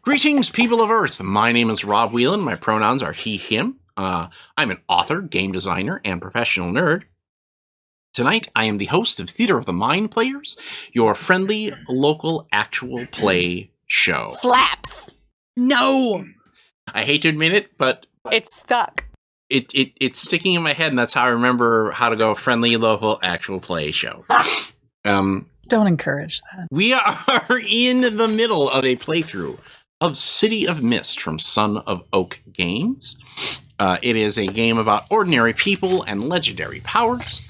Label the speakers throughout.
Speaker 1: Greetings, people of Earth. My name is Rob Whelan. My pronouns are he, him. I'm an author, game designer, and professional nerd. Tonight, I am the host of Theater of the Mind Players, your friendly, local, actual play show.
Speaker 2: Flaps!
Speaker 3: No!
Speaker 1: I hate to admit it, but
Speaker 2: It's stuck.
Speaker 1: it's sticking in my head, and that's how I remember how to go friendly, local, actual play show.
Speaker 3: Don't encourage that.
Speaker 1: We are in the middle of a playthrough of City of Mist from Son of Oak Games. It is a game about ordinary people and legendary powers.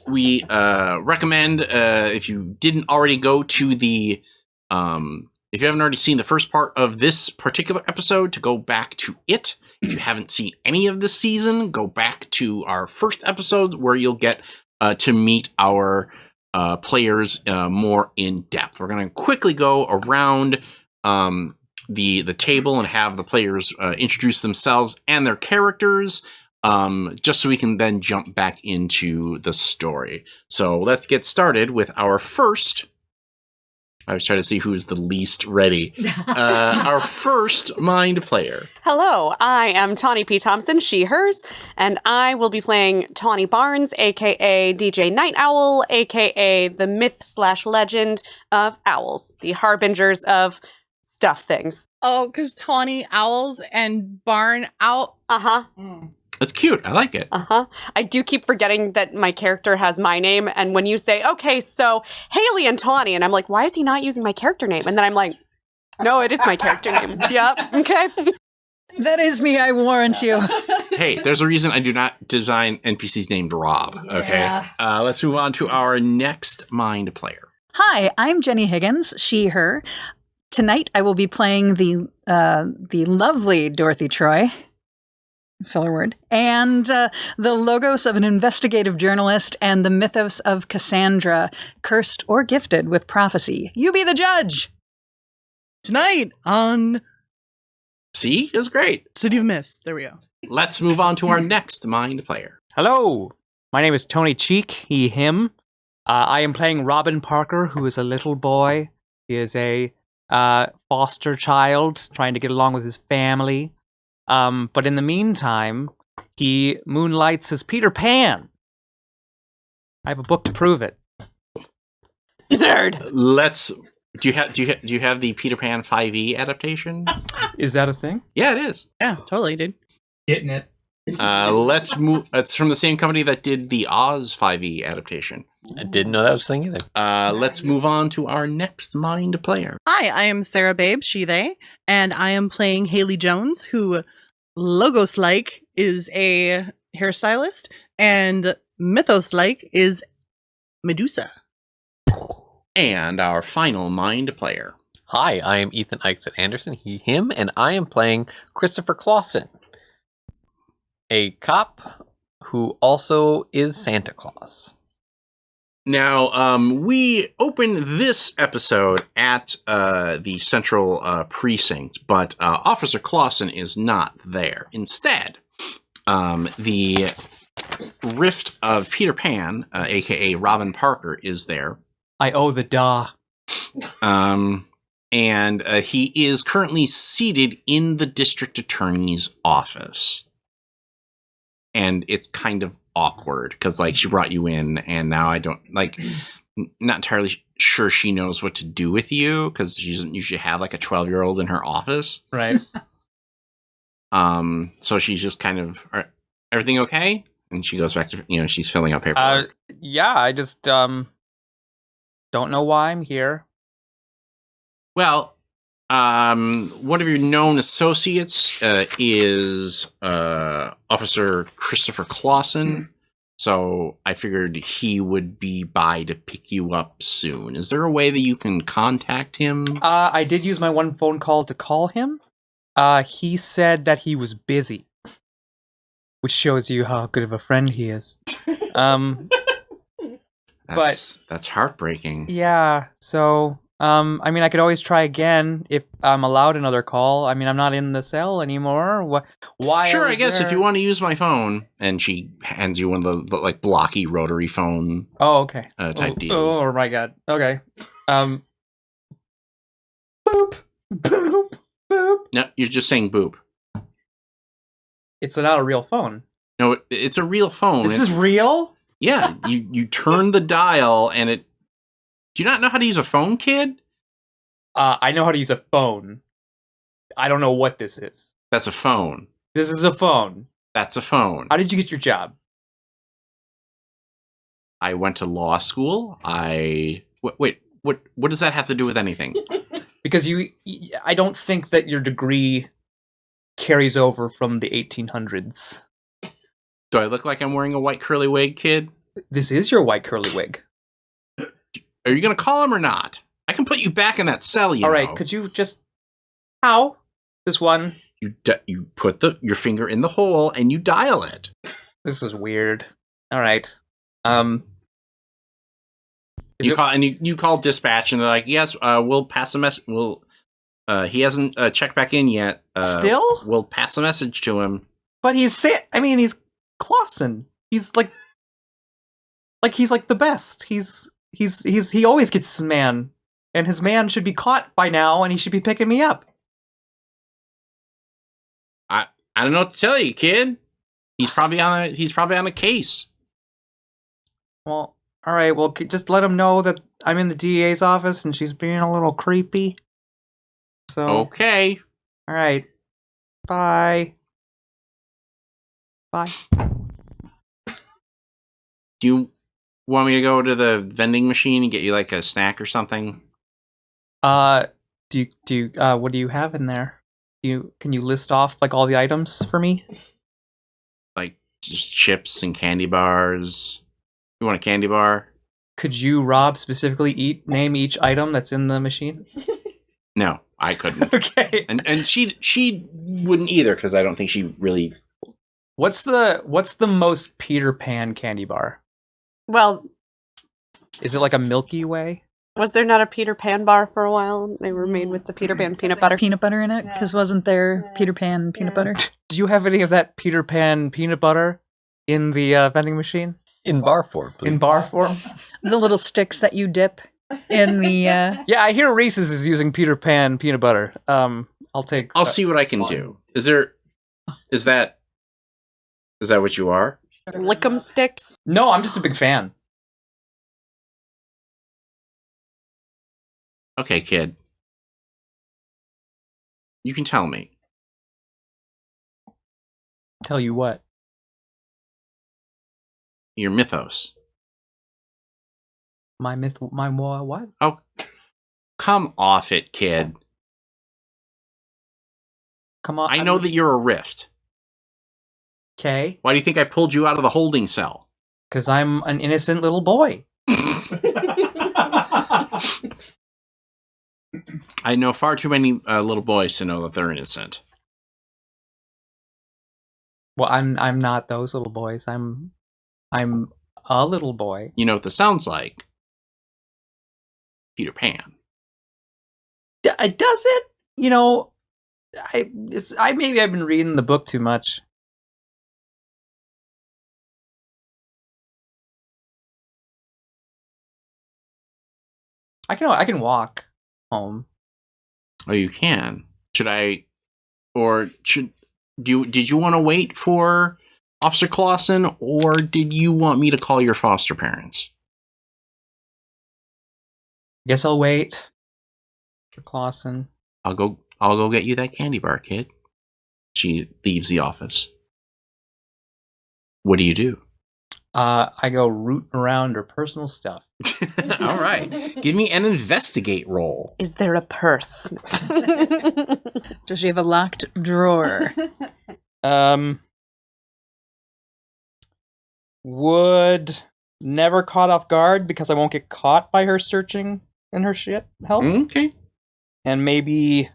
Speaker 1: We recommend, if you didn't already go to the, if you haven't already seen the first part of this particular episode, to go back to it. If you haven't seen any of this season, go back to our first episode where you'll get to meet our players more in depth. We're going to quickly go around the table and have the players introduce themselves and their characters, just so we can then jump back into the story. So let's get started with our first. I was trying to see who's the least ready. Our first mind player.
Speaker 2: Hello, I am Tawny P. Thompson, she, hers, and I will be playing Tawny Barnes, aka DJ Night Owl, aka the myth/legend of owls, the harbingers of stuff things.
Speaker 3: Oh, because Tawny owls and barn owl.
Speaker 2: Uh-huh.
Speaker 1: That's cute. I like it.
Speaker 2: Uh-huh. I do keep forgetting that my character has my name, and when you say, okay, so Haley and Tawny, and I'm like, why is he not using my character name? And then I'm like, no, it is my character name. Yep, okay.
Speaker 3: That is me, I warrant you.
Speaker 1: Hey, there's a reason I do not design NPCs named Rob, okay?
Speaker 3: Yeah.
Speaker 1: Let's move on to our next mind player.
Speaker 3: Hi, I'm Jenny Higgins, she, her. Tonight I will be playing the lovely Dorothy Troy. Filler word. And the logos of an investigative journalist and the mythos of Cassandra, cursed or gifted with prophecy. You be the judge!
Speaker 4: Tonight on
Speaker 1: See? It was great.
Speaker 4: City of Mist. There we go.
Speaker 1: Let's move on to our next mind player.
Speaker 5: Hello, my name is Tony Cheek, he, him. I am playing Robin Parker, who is a little boy. He is a foster child trying to get along with his family. But in the meantime, he moonlights as Peter Pan. I have a book to prove it.
Speaker 2: Nerd.
Speaker 1: Do you have the Peter Pan 5e adaptation?
Speaker 5: Is that a thing?
Speaker 1: Yeah, it is.
Speaker 4: Yeah, totally, dude.
Speaker 5: Getting it.
Speaker 1: Let's move. It's from the same company that did the Oz 5e adaptation.
Speaker 6: I didn't know that was a thing either.
Speaker 1: Let's move on to our next mind player.
Speaker 4: Hi, I am Sarah Babe, she, they, and I am playing Haley Jones, who Logos-like is a hairstylist, and Mythos-like is Medusa.
Speaker 1: And our final mind player.
Speaker 6: Hi, I am Ethan Eichset Anderson, he, him, and I am playing Christopher Clausen, a cop who also is Santa Claus.
Speaker 1: Now, we open this episode at the central precinct, but Officer Clausen is not there. Instead, the Rift of Peter Pan, aka Robin Parker, is there.
Speaker 5: I owe the da.
Speaker 1: And he is currently seated in the district attorney's office. And it's kind of awkward because, like, she brought you in, and now I don't, like, not entirely sure she knows what to do with you because she doesn't usually have, like, a 12-year-old in her office.
Speaker 5: Right.
Speaker 1: So she's just kind of, everything okay? And she goes back to, she's filling out paperwork.
Speaker 5: Yeah, I just don't know why I'm here.
Speaker 1: Well, one of your known associates is Officer Christopher Clausen, so I figured he would be by to pick you up soon. Is there a way that you can contact him?
Speaker 5: I did use my one phone call to call him. He said that he was busy, which shows you how good of a friend he is.
Speaker 1: That's heartbreaking.
Speaker 5: Yeah, so I mean, I could always try again if I'm allowed another call. I mean, I'm not in the cell anymore. Why?
Speaker 1: Sure, I guess
Speaker 5: there?
Speaker 1: if you want to use my phone, and she hands you one of the like blocky rotary phone.
Speaker 5: Oh, okay.
Speaker 1: Type deals.
Speaker 5: Oh my god. Okay. Boop. Boop, boop.
Speaker 1: No, you're just saying boop.
Speaker 5: It's not a real phone.
Speaker 1: No, it's a real phone.
Speaker 5: This is real?
Speaker 1: Yeah, you turn the dial and it... Do you not know how to use a phone, kid?
Speaker 5: I know how to use a phone. I don't know what this is.
Speaker 1: That's a phone.
Speaker 5: This is a phone.
Speaker 1: That's a phone.
Speaker 5: How did you get your job?
Speaker 1: I went to law school. Wait, what does that have to do with anything?
Speaker 5: Because I don't think that your degree carries over from the 1800s.
Speaker 1: Do I look like I'm wearing a white curly wig, kid?
Speaker 5: This is your white curly wig.
Speaker 1: Are you going to call him or not? I can put you back in that cell, you
Speaker 5: All
Speaker 1: know.
Speaker 5: right, could you just... How? This one?
Speaker 1: You put your finger in the hole and you dial it.
Speaker 5: This is weird. All right.
Speaker 1: You call dispatch and they're like, yes, we'll pass a message. He hasn't checked back in yet.
Speaker 5: Still?
Speaker 1: We'll pass a message to him.
Speaker 5: But he's Clausen. He's like the best. He always gets his man, and his man should be caught by now, and he should be picking me up.
Speaker 1: I don't know what to tell you, kid. He's probably on a case.
Speaker 5: Well, all right. Well, just let him know that I'm in the DA's office, and she's being a little creepy. So
Speaker 1: Okay.
Speaker 5: All right. Bye. Bye.
Speaker 1: Do you want me to go to the vending machine and get you like a snack or something?
Speaker 5: What do you have in there? Can you list off like all the items for me?
Speaker 1: Like just chips and candy bars. You want a candy bar?
Speaker 5: Could you, Rob, specifically name each item that's in the machine?
Speaker 1: No, I couldn't.
Speaker 5: Okay.
Speaker 1: And she wouldn't either because I don't think she really.
Speaker 5: What's the most Peter Pan candy bar?
Speaker 2: Well,
Speaker 5: Is it like a Milky Way?
Speaker 2: was there not a Peter Pan bar for a while? They were made with the Peter Pan peanut butter.
Speaker 3: Peanut butter in it? Because wasn't there Peter Pan peanut butter?
Speaker 5: Do you have any of that Peter Pan peanut butter in the vending machine?
Speaker 6: In bar form, please.
Speaker 5: In bar form?
Speaker 3: The little sticks that you dip in the...
Speaker 5: Yeah, I hear Reese's is using Peter Pan peanut butter.
Speaker 1: I'll see what I can do. Is that what you are?
Speaker 2: Lick'em sticks.
Speaker 5: No, I'm just a big fan.
Speaker 1: Okay, kid. You can tell me.
Speaker 5: Tell you what.
Speaker 1: Your mythos.
Speaker 5: My what?
Speaker 1: Oh, come off it, kid.
Speaker 5: Come on.
Speaker 1: I know that you're a rift.
Speaker 5: Okay.
Speaker 1: Why do you think I pulled you out of the holding cell?
Speaker 5: Because I'm an innocent little boy.
Speaker 1: I know far too many little boys to know that they're innocent.
Speaker 5: Well, I'm not those little boys. I'm a little boy.
Speaker 1: You know what this sounds like? Peter Pan.
Speaker 5: Does it? You know, maybe I've been reading the book too much. I can walk home.
Speaker 1: Oh, you can. Did you want to wait for Officer Clausen, or did you want me to call your foster parents?
Speaker 5: Guess I'll wait for Clausen.
Speaker 1: I'll go get you that candy bar, kid. She leaves the office. What do you do?
Speaker 5: I go rooting around her personal stuff.
Speaker 1: All right. Give me an investigate roll.
Speaker 2: Is there a purse?
Speaker 3: Does she have a locked drawer?
Speaker 5: Would never caught off guard because I won't get caught by her searching in her shit help.
Speaker 1: Okay.
Speaker 5: And maybe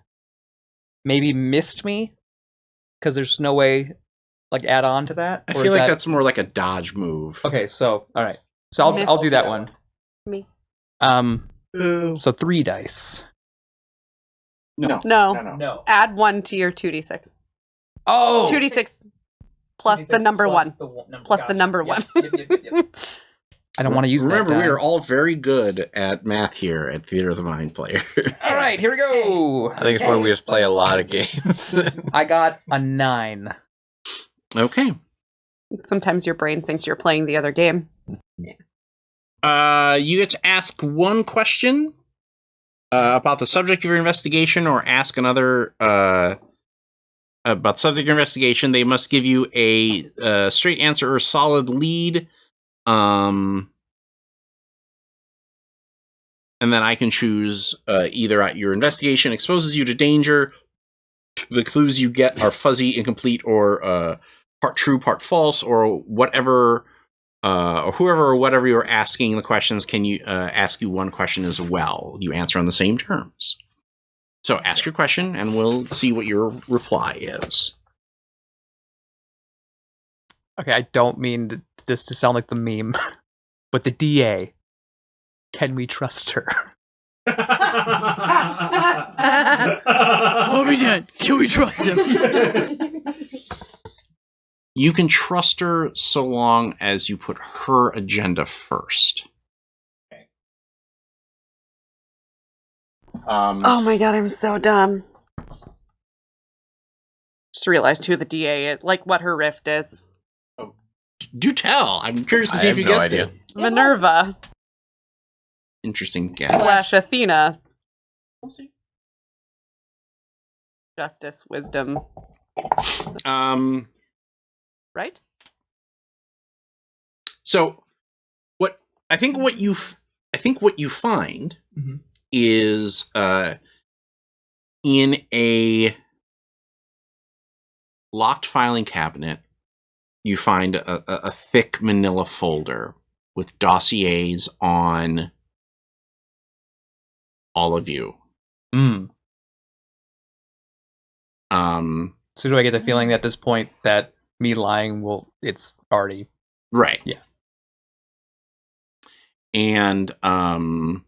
Speaker 5: missed me because there's no way like add on to that.
Speaker 1: I
Speaker 5: Or
Speaker 1: feel
Speaker 5: is
Speaker 1: like
Speaker 5: that...
Speaker 1: that's more like a dodge move.
Speaker 5: Okay, so all right. So I'll do that one.
Speaker 2: Me.
Speaker 5: So 3 dice.
Speaker 2: No. Add 1 to your 2d6.
Speaker 5: Oh,
Speaker 2: 2d6 plus the number 1. Plus the number 1.
Speaker 5: Yep. I don't want to use
Speaker 1: Remember,
Speaker 5: that.
Speaker 1: we are all very good at math here at Theater of the Mind Player.
Speaker 5: All right, here we go.
Speaker 6: I think it's where we just play a lot of games.
Speaker 5: I got a 9.
Speaker 1: Okay.
Speaker 2: Sometimes your brain thinks you're playing the other game.
Speaker 1: You get to ask one question about the subject of your investigation, or ask another about the subject of your investigation. They must give you a straight answer or a solid lead. And then I can choose either your investigation exposes you to danger, the clues you get are fuzzy, incomplete, or part true, part false, or whatever, or whoever or whatever you're asking the questions can you ask you one question as well. You answer on the same terms. So ask your question, and we'll see what your reply is.
Speaker 5: Okay, I don't mean this to sound like the meme, but the DA. Can we trust her?
Speaker 4: Obi-Wan, can we trust him?
Speaker 1: You can trust her so long as you put her agenda first.
Speaker 2: Oh my god, I'm so dumb. Just realized who the DA is, like what her rift is.
Speaker 1: Do tell. I'm curious to
Speaker 6: I
Speaker 1: see if
Speaker 6: have
Speaker 1: you
Speaker 6: no
Speaker 1: guessed
Speaker 6: idea.
Speaker 1: it.
Speaker 2: Minerva
Speaker 1: Interesting guess.
Speaker 2: slash Athena. Justice, wisdom, right?
Speaker 1: So what you find
Speaker 5: Mhm.
Speaker 1: is in a locked filing cabinet, you find a thick manila folder with dossiers on all of you.
Speaker 5: Mm. So do I get the feeling at this point that me lying it's already...
Speaker 1: Right.
Speaker 5: Yeah.
Speaker 1: And I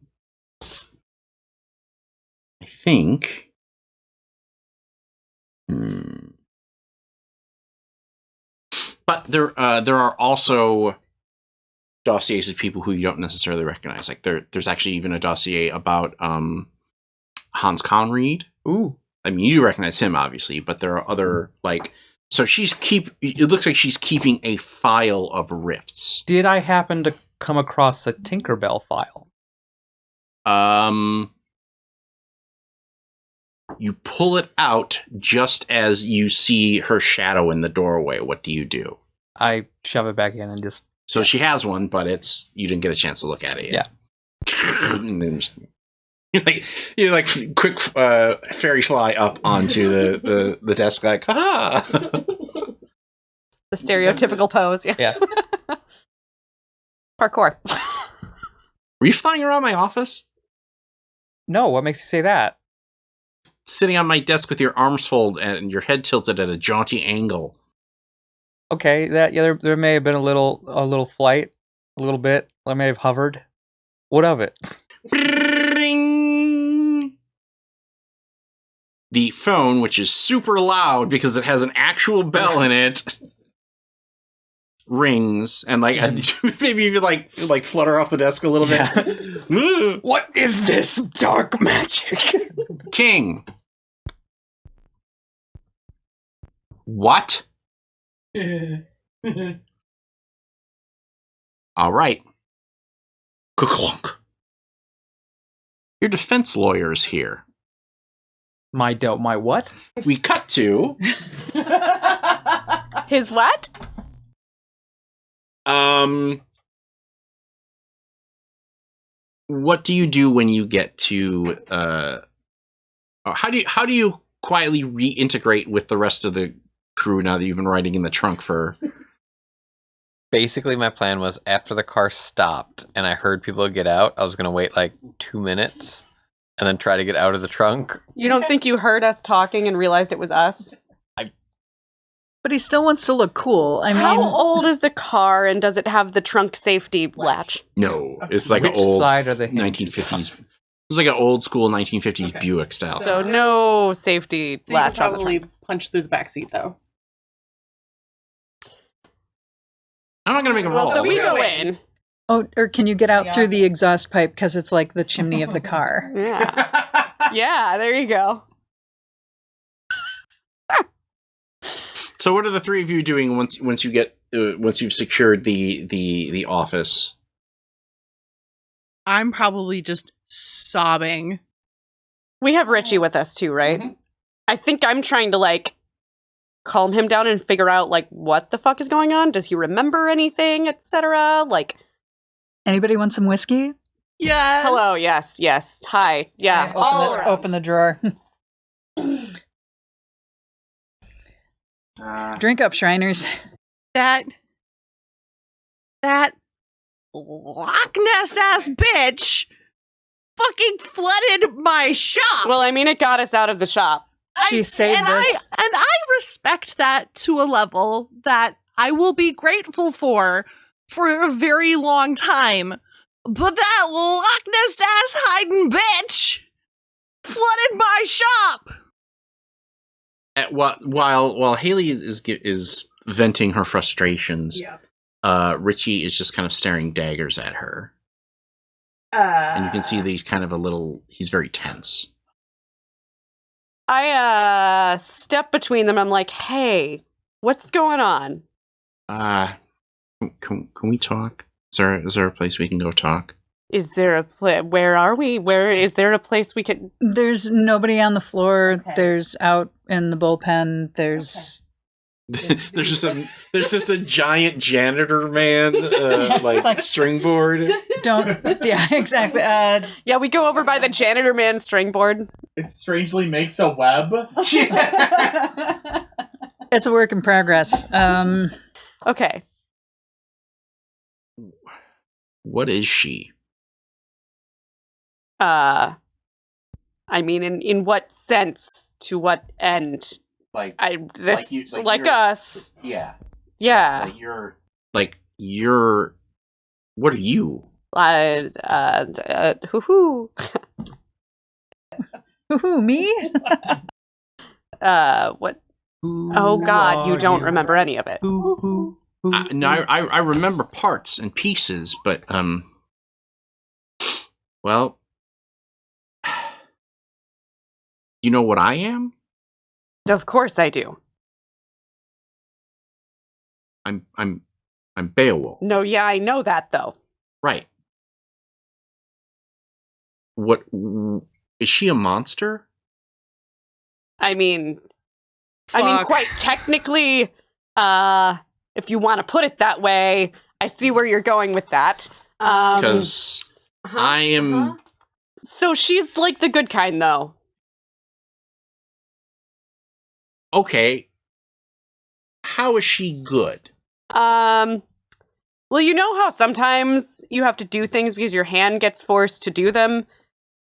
Speaker 1: think but there are also dossiers of people who you don't necessarily recognize. Like there's actually even a dossier about Hans Conried.
Speaker 5: Ooh.
Speaker 1: I mean, you recognize him obviously, but there are other so it looks like she's keeping a file of rifts.
Speaker 5: Did I happen to come across a Tinkerbell file?
Speaker 1: You pull it out just as you see her shadow in the doorway. What do you do?
Speaker 5: I shove it back in and just...
Speaker 1: So she has one, but you didn't get a chance to look at it yet. Yeah. And then you're like quick fairy fly up onto the desk like, ha!
Speaker 2: The stereotypical pose, yeah.
Speaker 5: Yeah.
Speaker 2: Parkour.
Speaker 1: Were you flying around my office?
Speaker 5: No, what makes you say that?
Speaker 1: Sitting on my desk with your arms folded and your head tilted at a jaunty angle.
Speaker 5: Okay, there may have been a little flight, a little bit. I may have hovered. What of it?
Speaker 1: Ring! The phone, which is super loud because it has an actual bell in it, rings, and maybe you could flutter off the desk a little bit.
Speaker 5: What is this dark magic?
Speaker 1: King. What? All right. Clunk. Your defense lawyer is here.
Speaker 5: My what?
Speaker 1: We cut to
Speaker 2: His what?
Speaker 1: what do you do when you get to how do you quietly reintegrate with the rest of the crew now that you've been riding in the trunk for...
Speaker 6: Basically, my plan was after the car stopped and I heard people get out, I was going to wait 2 minutes and then try to get out of the trunk.
Speaker 2: You don't think you heard us talking and realized it was us?
Speaker 3: But he still wants to look cool. I mean,
Speaker 2: How old is the car, and does it have the trunk safety latch?
Speaker 1: No, it's like
Speaker 5: Which
Speaker 1: an old
Speaker 5: side are the
Speaker 1: 1950s. It's like an old school 1950s Buick style.
Speaker 2: So no safety
Speaker 4: So you could
Speaker 2: latch on the
Speaker 4: probably
Speaker 2: trunk.
Speaker 4: punch through the back seat, though.
Speaker 1: I'm not gonna make a roll.
Speaker 2: Well, so we go in.
Speaker 3: Oh, or can you get out through the exhaust pipe because it's like the chimney of the car?
Speaker 2: Yeah. Yeah, there you go.
Speaker 1: So, what are the three of you doing once you get once you've secured the office?
Speaker 4: I'm probably just sobbing.
Speaker 2: We have Richie with us too, right?
Speaker 1: Mhm.
Speaker 2: I think I'm trying to like calm him down and figure out like what the fuck is going on. Does he remember anything, etc.? Like,
Speaker 3: Anybody want some whiskey?
Speaker 4: Yes.
Speaker 2: hello, yes. Hi. Yeah. all around.
Speaker 3: Open the drawer. Drink up, Shriners.
Speaker 4: That Loch Ness ass bitch fucking flooded my shop.
Speaker 2: Well, I mean, it got us out of the shop.
Speaker 3: She saved us.
Speaker 4: I respect that to a level that I will be grateful for a very long time. But that Loch Ness ass hiding bitch flooded my shop.
Speaker 1: While Haley is venting her frustrations, Richie is just kind of staring daggers at her, and you can see that he's very tense.
Speaker 2: I step between them. I'm like, hey, what's going on?
Speaker 1: Can we talk? Is there a place we can go talk?
Speaker 2: Is there a where are we? Where is there a place we could?
Speaker 3: There's nobody on the floor. Okay. There's out in the bullpen. There's
Speaker 1: there's just a giant janitor man like stringboard.
Speaker 3: Yeah, exactly.
Speaker 2: Yeah, we go over by the janitor man stringboard.
Speaker 7: It strangely makes a web.
Speaker 3: It's a work in progress.
Speaker 2: Okay.
Speaker 1: What is she?
Speaker 2: I mean, in what sense? To what end?
Speaker 1: Like
Speaker 2: us.
Speaker 1: Yeah.
Speaker 2: Yeah.
Speaker 1: You're. What are you?
Speaker 2: Hoo-hoo.
Speaker 3: Hoo-hoo, me?
Speaker 2: What? Oh God, you don't remember any of it.
Speaker 1: No, I remember parts and pieces, but well, you know what I am?
Speaker 2: Of course I do.
Speaker 1: I'm Beowulf.
Speaker 2: No, yeah, I know that though.
Speaker 1: Right. What is she a monster?
Speaker 2: I mean, quite technically, if you want to put it that way, I see where you're going with that.
Speaker 1: Because I am.
Speaker 2: So she's like the good kind, though.
Speaker 1: Okay. How is she good?
Speaker 2: Well, you know how sometimes you have to do things because your hand gets forced to do them?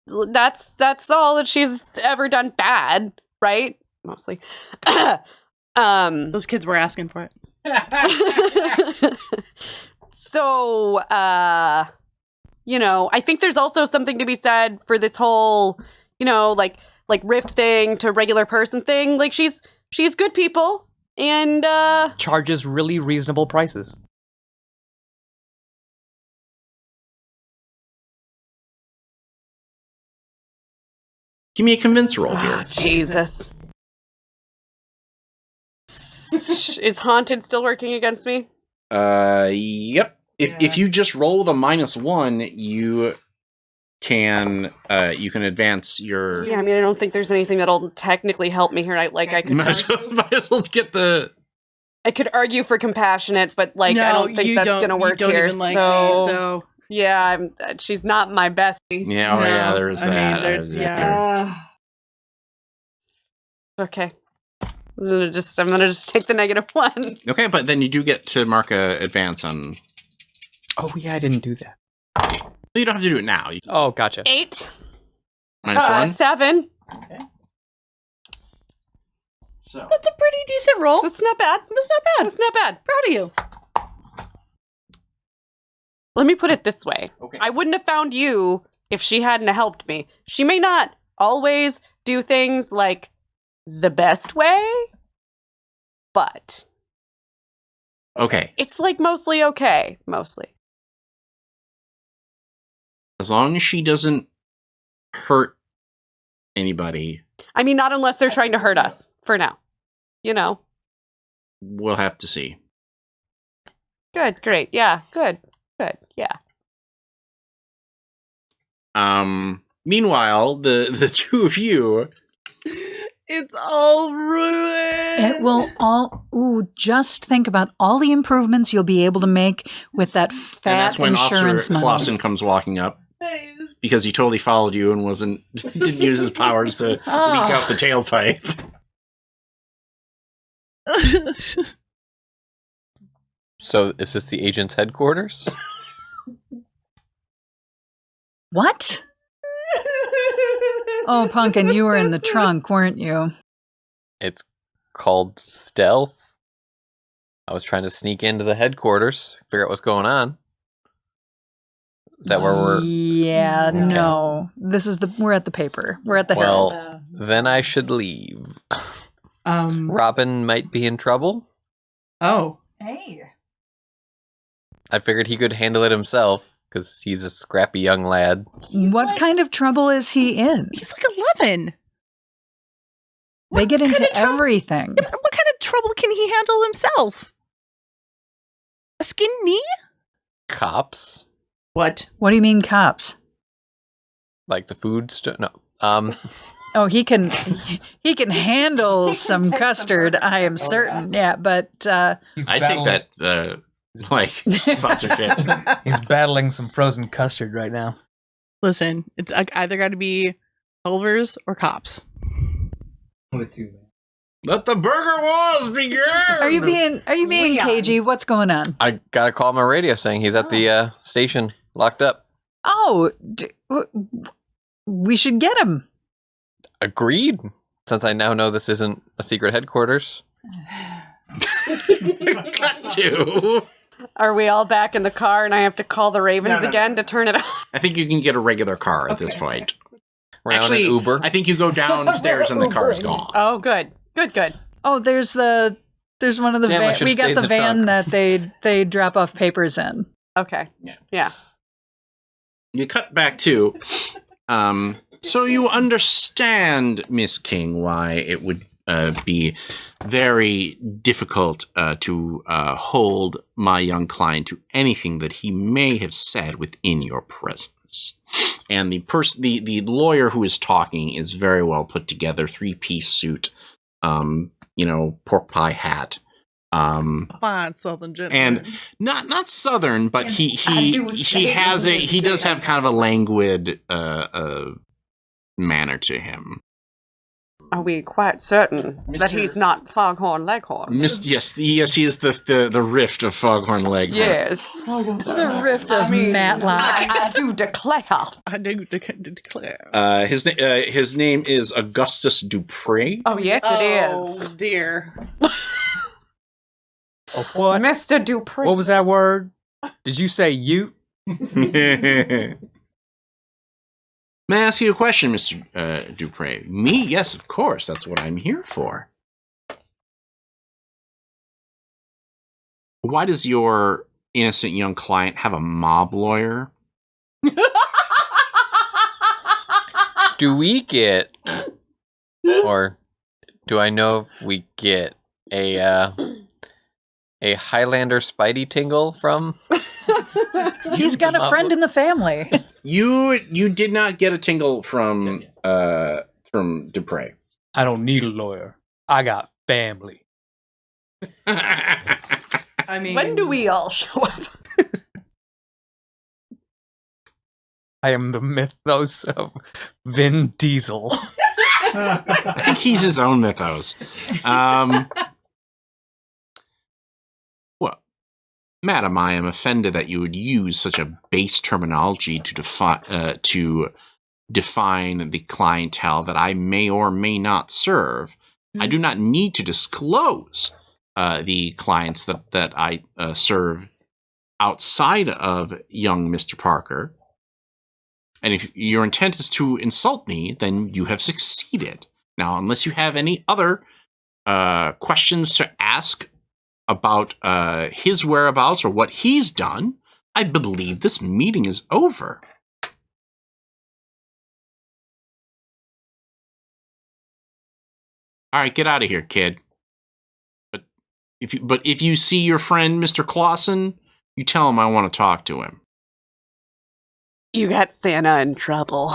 Speaker 2: That's all that she's ever done bad, right? Mostly.
Speaker 4: Those kids were asking for it.
Speaker 2: So, you know, I think there's also something to be said for this whole, you know, like rift thing to regular person thing. Like she's good people and
Speaker 5: charges really reasonable prices.
Speaker 1: Give me a convince roll here.
Speaker 2: Jesus. Is Haunted still working against me?
Speaker 1: Yep. If you just roll the -1, you can advance your.
Speaker 2: Yeah, I mean, I don't think there's anything that'll technically help me here. I could
Speaker 1: might as well get the.
Speaker 2: I could argue for compassionate, but I don't think that's gonna work here.
Speaker 4: Even like me, so
Speaker 2: yeah, she's not my bestie.
Speaker 1: Yeah, yeah, there is that.
Speaker 2: Okay. I'm gonna just take the -1.
Speaker 1: Okay, but then you do get to mark a advance on.
Speaker 5: Oh yeah, I didn't do that.
Speaker 1: You don't have to do it now.
Speaker 5: Oh, gotcha.
Speaker 2: 8.
Speaker 1: -1.
Speaker 2: 7.
Speaker 7: Okay. So
Speaker 4: that's a pretty decent roll.
Speaker 2: That's not bad. That's not bad.
Speaker 4: Proud of you.
Speaker 2: Let me put it this way.
Speaker 1: Okay.
Speaker 2: I wouldn't have found you if she hadn't helped me. She may not always do things like the best way, but
Speaker 1: Okay.
Speaker 2: it's like mostly okay. Mostly.
Speaker 1: As long as she doesn't hurt anybody,
Speaker 2: I mean, not unless they're trying to hurt us, for now. You know.
Speaker 1: we'll have to see.
Speaker 2: Good, great, yeah, good, yeah.
Speaker 1: Meanwhile, the two of you,
Speaker 4: It's all ruined.
Speaker 3: It will all. Ooh, just think about all the improvements you'll be able to make with that
Speaker 1: and
Speaker 3: fat
Speaker 1: that's when
Speaker 3: insurance
Speaker 1: Officer
Speaker 3: money.
Speaker 1: Clausen comes walking up because he totally followed you and didn't use his powers to leak out the tailpipe.
Speaker 6: So is this the agent's headquarters?
Speaker 3: What? Oh, Pumpkin, you were in the trunk, weren't you?
Speaker 6: It's called stealth. I was trying to sneak into the headquarters, figure out what's going on. Is that where we're...
Speaker 3: Yeah,
Speaker 6: Okay.
Speaker 3: no. We're at the paper. We're at the Herald.
Speaker 6: Well, then I should leave. Robin might be in trouble.
Speaker 4: Oh.
Speaker 3: Hey.
Speaker 6: I figured he could handle it himself, because he's a scrappy young lad.
Speaker 3: What kind of trouble is he in?
Speaker 4: He's like 11.
Speaker 3: They get
Speaker 4: kind
Speaker 3: into
Speaker 4: of trouble-
Speaker 3: everything.
Speaker 4: Yeah, but what kind of trouble can he handle himself? A skin knee?
Speaker 6: Cops?
Speaker 4: What?
Speaker 3: What do you mean, cops?
Speaker 6: Like the food store? No.
Speaker 3: Oh, he can handle some custard, I am certain. Yeah, but
Speaker 5: He's
Speaker 1: I take that sponsorship.
Speaker 5: He's battling some frozen custard right now.
Speaker 4: Listen, it's either got to be Culvers or cops.
Speaker 1: Let the burger wars begin.
Speaker 3: are you being
Speaker 2: Leon's.
Speaker 3: cagey? What's going on?
Speaker 6: I got a call on my radio saying he's at the station, locked up.
Speaker 3: Oh, we should get him.
Speaker 6: Agreed. Since I now know this isn't a secret headquarters.
Speaker 1: Cut to.
Speaker 2: Are we all back in the car and I have to call the Ravens
Speaker 7: No.
Speaker 2: again to turn it off?
Speaker 1: I think you can get a regular car at this point.
Speaker 6: We're now in
Speaker 1: Actually,
Speaker 6: an Uber.
Speaker 1: I think you go downstairs and the car's gone.
Speaker 2: Oh, good.
Speaker 3: Oh, there's one of the
Speaker 6: Damn, I
Speaker 3: van.
Speaker 6: should've
Speaker 3: We got
Speaker 6: stayed
Speaker 3: the
Speaker 6: in the
Speaker 3: van
Speaker 6: trunk.
Speaker 3: that they drop off papers in.
Speaker 2: Okay. Yeah.
Speaker 1: You cut back to, so you understand, Miss King, why it would be very difficult to hold my young client to anything that he may have said within your presence. And the lawyer who is talking is very well put together, 3-piece suit, pork pie hat.
Speaker 4: Fine, Southern gentleman.
Speaker 1: And not Southern, but he does have kind of a languid manner to him.
Speaker 2: Are we quite certain that he's not Foghorn Leghorn?
Speaker 1: Yes, he is the rift of Foghorn Leghorn.
Speaker 2: Yes.
Speaker 3: The rift of Matlock.
Speaker 2: I do declare.
Speaker 4: I do declare.
Speaker 1: His name is Augustus Dupre.
Speaker 2: Oh, yes, it
Speaker 4: Oh,
Speaker 2: is.
Speaker 4: dear.
Speaker 5: What?
Speaker 2: Mr. Dupree.
Speaker 5: What was that word? Did you say you?
Speaker 1: May I ask you a question, Mr. Dupre? Me? Yes, of course. That's what I'm here for. Why does your innocent young client have a mob lawyer?
Speaker 6: Do we get, or do I know if we get a Highlander Spidey tingle from?
Speaker 3: He's got a friend in the family.
Speaker 1: You did not get a tingle from Dupre.
Speaker 5: I don't need a lawyer. I got family.
Speaker 4: I mean,
Speaker 2: When do we all show up?
Speaker 5: I am the mythos of Vin Diesel.
Speaker 1: I think he's his own mythos. Well, madam, I am offended that you would use such a base terminology to define the clientele that I may or may not serve. I do not need to disclose the clients that I serve outside of young Mr. Parker. And if your intent is to insult me, then you have succeeded. Now, unless you have any other questions to ask about his whereabouts or what he's done, I believe this meeting is over. All right, get out of here, kid. But if you see your friend Mr. Clausen, you tell him I want to talk to him.
Speaker 2: You got Santa in trouble.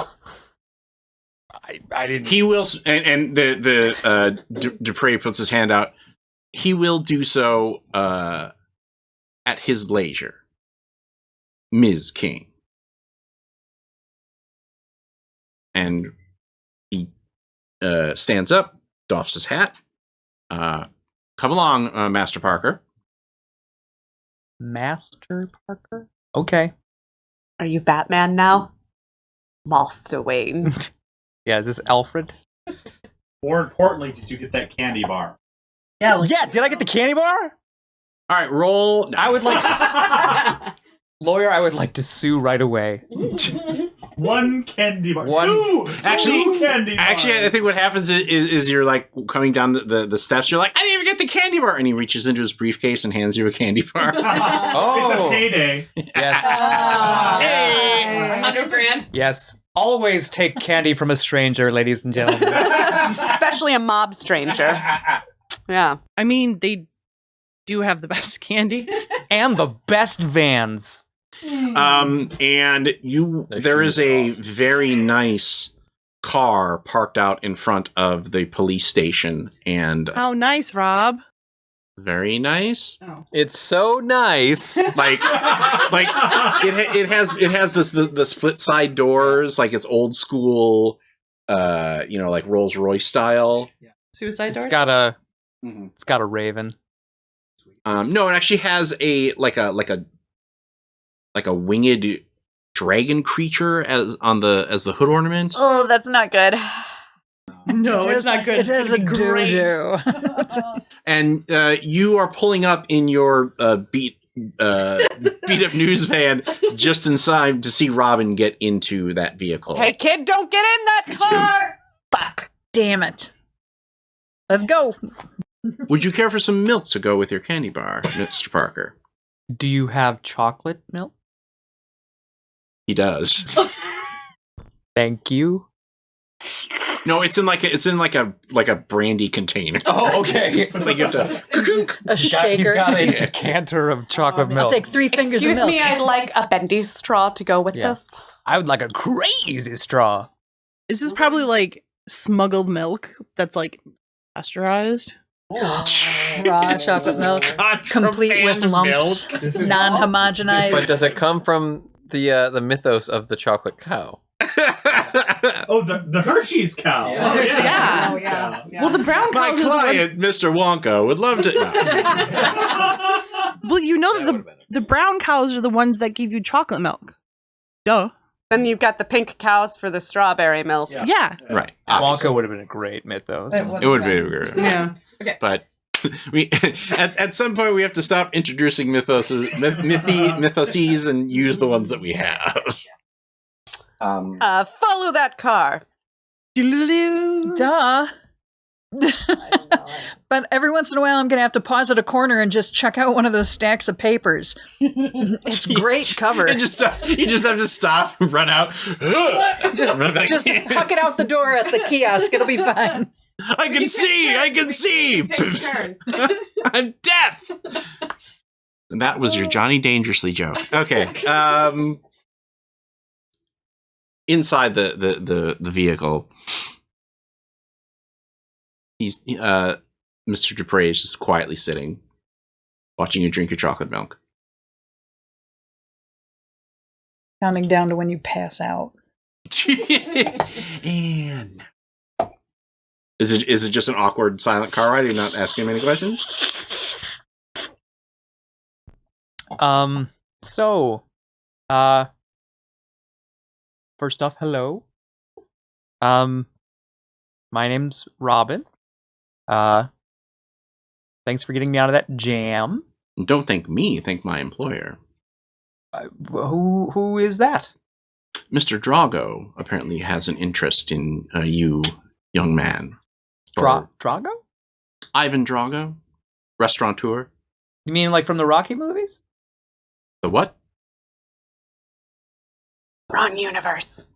Speaker 5: I didn't.
Speaker 1: He will, and Dupre puts his hand out. He will do so at his leisure, Ms. King. And he stands up, doffs his hat. Come along, Master Parker.
Speaker 5: Master Parker? Okay.
Speaker 2: Are you Batman now? Master Wayne.
Speaker 5: Yeah, is this Alfred?
Speaker 7: More importantly, did you get that candy bar?
Speaker 5: Yeah, did I get the candy bar?
Speaker 1: All right, roll. No.
Speaker 5: I would like to... Lawyer, I would like to sue right away.
Speaker 7: One candy bar.
Speaker 5: One-
Speaker 7: Two
Speaker 1: Actually,
Speaker 7: candy bars.
Speaker 1: I think what happens is you're like coming down the steps. You're like, I didn't even get the candy bar, and he reaches into his briefcase and hands you a candy bar.
Speaker 7: It's a payday.
Speaker 5: Yes.
Speaker 1: Hey!
Speaker 2: $100,000.
Speaker 5: Yes. Always take candy from a stranger, ladies and gentlemen.
Speaker 2: Especially a mob stranger. Yeah.
Speaker 4: I mean, they do have the best candy.
Speaker 5: And the best vans.
Speaker 1: And there is a very nice car parked out in front of the police station, and
Speaker 4: How nice, Rob.
Speaker 1: very nice.
Speaker 6: It's so nice.
Speaker 1: Like it has the split side doors, like it's old school, like Rolls Royce style.
Speaker 4: Suicide doors?
Speaker 5: It's got a raven.
Speaker 1: No, it actually has a winged dragon creature as the hood ornament.
Speaker 2: Oh, that's not good.
Speaker 4: No, it's not good.
Speaker 3: It is a doo-doo.
Speaker 1: And you are pulling up in your beat up news van just in time to see Robin get into that vehicle.
Speaker 2: Hey, kid, don't get in that car! Fuck.
Speaker 3: Damn it. Let's go.
Speaker 1: Would you care for some milk to go with your candy bar, Mr. Parker?
Speaker 5: Do you have chocolate milk?
Speaker 1: He does.
Speaker 5: Thank you.
Speaker 1: No, it's in like a brandy container.
Speaker 5: Oh, okay.
Speaker 1: Like you have to.
Speaker 3: A shaker.
Speaker 5: He's got a decanter of chocolate
Speaker 3: I'll
Speaker 5: milk.
Speaker 3: take 3 fingers of
Speaker 2: Excuse
Speaker 3: milk.
Speaker 2: me, I'd like a bendy straw to go with
Speaker 5: Yeah.
Speaker 2: this.
Speaker 5: I would like a crazy straw.
Speaker 4: This is probably like smuggled milk that's like pasteurized.
Speaker 3: Raw chocolate milk, complete with lumps,
Speaker 5: This is
Speaker 3: non-homogenized.
Speaker 6: But does it come from the mythos of the chocolate cow?
Speaker 7: Oh, the Hershey's cow.
Speaker 2: Yeah.
Speaker 7: Oh,
Speaker 4: Hershey's cow.
Speaker 7: Hershey's cow.
Speaker 4: Well, the brown
Speaker 1: My
Speaker 4: cows are the one.
Speaker 1: client, Mr. Wonka, would love to.
Speaker 4: Well, you know that the brown cows are the ones that give you chocolate milk. Duh.
Speaker 2: Then you've got the pink cows for the strawberry milk.
Speaker 7: Yeah.
Speaker 4: Yeah.
Speaker 1: Right.
Speaker 5: Wonka would have been a great mythos.
Speaker 1: It would be weird.
Speaker 4: Yeah.
Speaker 1: But we at some point we have to stop introducing mythoses and use the ones that we have.
Speaker 2: Follow that car.
Speaker 3: Duh. But every once in a while, I'm going to have to pause at a corner and just check out one of those stacks of papers. It's great cover.
Speaker 1: You just have to stop and run out.
Speaker 3: Just
Speaker 1: run back
Speaker 3: just
Speaker 1: in.
Speaker 3: huck it out the door at the kiosk. It'll be fine.
Speaker 1: I can see.
Speaker 2: Take turns.
Speaker 1: I'm deaf. And that was your Johnny Dangerously joke. Okay. Inside the vehicle, he's Mr. Dupre is just quietly sitting, watching you drink your chocolate milk.
Speaker 3: Counting down to when you pass out.
Speaker 1: And is it just an awkward silent car ride? You're not asking him any questions?
Speaker 5: So, first off, hello. My name's Robin. Thanks for getting me out of that jam.
Speaker 1: Don't thank me, thank my employer.
Speaker 5: Who is that?
Speaker 1: Mr. Drago apparently has an interest in you, young man.
Speaker 5: Drago?
Speaker 1: Ivan Drago? Restaurateur?
Speaker 5: You mean like from the Rocky movies?
Speaker 1: The what?
Speaker 2: Wrong universe.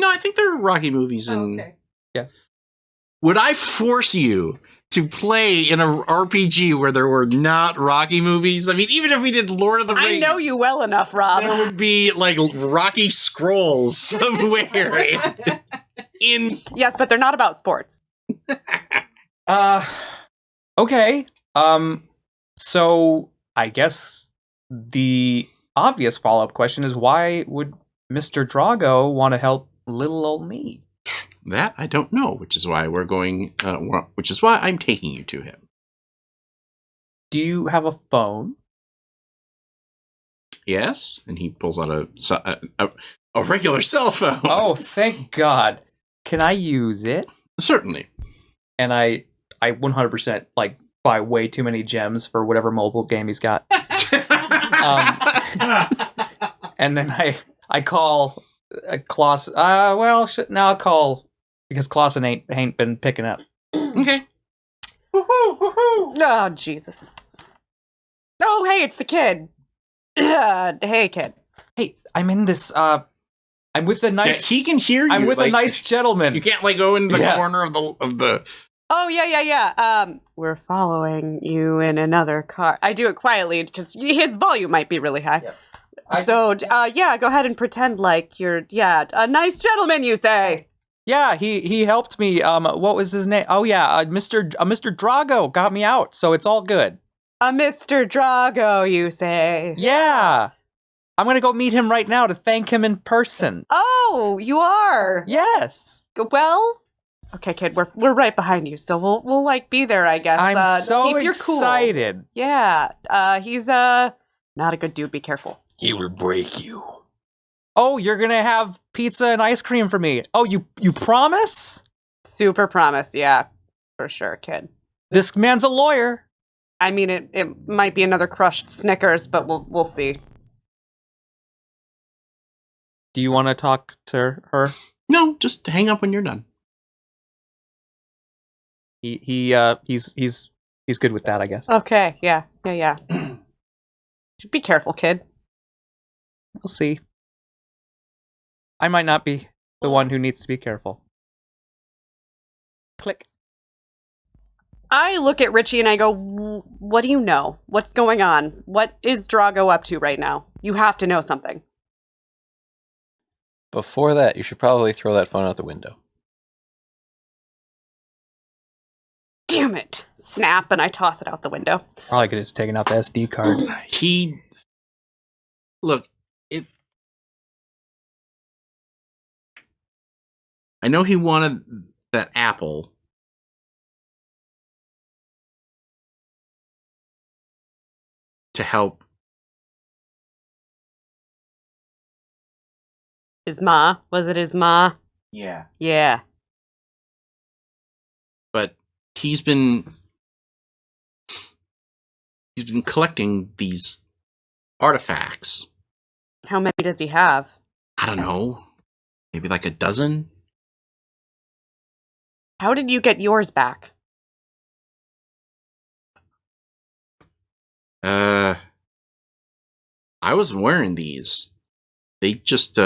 Speaker 1: No, I think there are Rocky movies in...
Speaker 2: Okay.
Speaker 5: Yeah.
Speaker 1: would I force you to play in a RPG where there were not Rocky movies? I mean, even if we did Lord of the Rings,
Speaker 2: I know you well enough, Rob.
Speaker 1: there would be like Rocky scrolls somewhere in.
Speaker 2: Yes, but they're not about sports.
Speaker 5: Okay. So I guess the obvious follow-up question is, why would Mr. Drago want to help little old me?
Speaker 1: That I don't know, which is why which is why I'm taking you to him.
Speaker 5: Do you have a phone?
Speaker 1: Yes, and he pulls out a regular cell phone.
Speaker 5: Oh, thank God. Can I use it?
Speaker 1: Certainly.
Speaker 5: And I 100% like buy way too many gems for whatever mobile game he's got. And then I call Clausen. I'll call because Clausen ain't been picking up.
Speaker 1: Okay.
Speaker 2: Oh, Jesus. Oh, hey, it's the kid. Hey, kid.
Speaker 5: Hey, I'm in this. I'm with a nice.
Speaker 1: Yeah, he can hear you.
Speaker 5: I'm with a nice gentleman.
Speaker 1: You can't like go in the
Speaker 5: Yeah.
Speaker 1: corner of the.
Speaker 2: Oh, yeah. We're following you in another car. I do it quietly because his volume might be really high.
Speaker 5: Yeah.
Speaker 2: Go ahead and pretend like you're, a nice gentleman, you say.
Speaker 5: Yeah, he helped me. What was his name? Oh yeah, Mr. Drago got me out, so it's all good.
Speaker 2: Mr. Drago, you say.
Speaker 5: Yeah, I'm gonna go meet him right now to thank him in person.
Speaker 2: Oh, you are.
Speaker 5: Yes.
Speaker 2: Well, okay, kid, we're right behind you, so we'll like be there, I guess.
Speaker 5: I'm so
Speaker 2: keep your cool.
Speaker 5: excited.
Speaker 2: Yeah. He's not a good dude. Be careful.
Speaker 6: He will break you.
Speaker 5: Oh, you're gonna have pizza and ice cream for me. Oh, you promise?
Speaker 2: Super promise. Yeah, for sure, kid.
Speaker 5: This man's a lawyer.
Speaker 2: I mean, it might be another crushed Snickers, but we'll see.
Speaker 5: Do you want to talk to her?
Speaker 1: No, just hang up when you're done.
Speaker 5: He's good with that, I guess.
Speaker 2: Okay. Yeah. Be careful, kid.
Speaker 5: We'll see. I might not be the one who needs to be careful. Click.
Speaker 2: I look at Richie and I go, what do you know? What's going on? What is Drago up to right now? You have to know something.
Speaker 6: Before that, you should probably throw that phone out the window.
Speaker 2: Damn it. Snap, and I toss it out the window.
Speaker 5: All I could is taking out the SD card.
Speaker 1: I know he wanted that apple. To help.
Speaker 2: His ma? Was it his ma?
Speaker 1: Yeah.
Speaker 2: Yeah.
Speaker 1: But he's been collecting these artifacts.
Speaker 2: How many does he have?
Speaker 1: I don't know. Maybe like a dozen?
Speaker 2: How did you get yours back?
Speaker 1: I wasn't wearing these. They just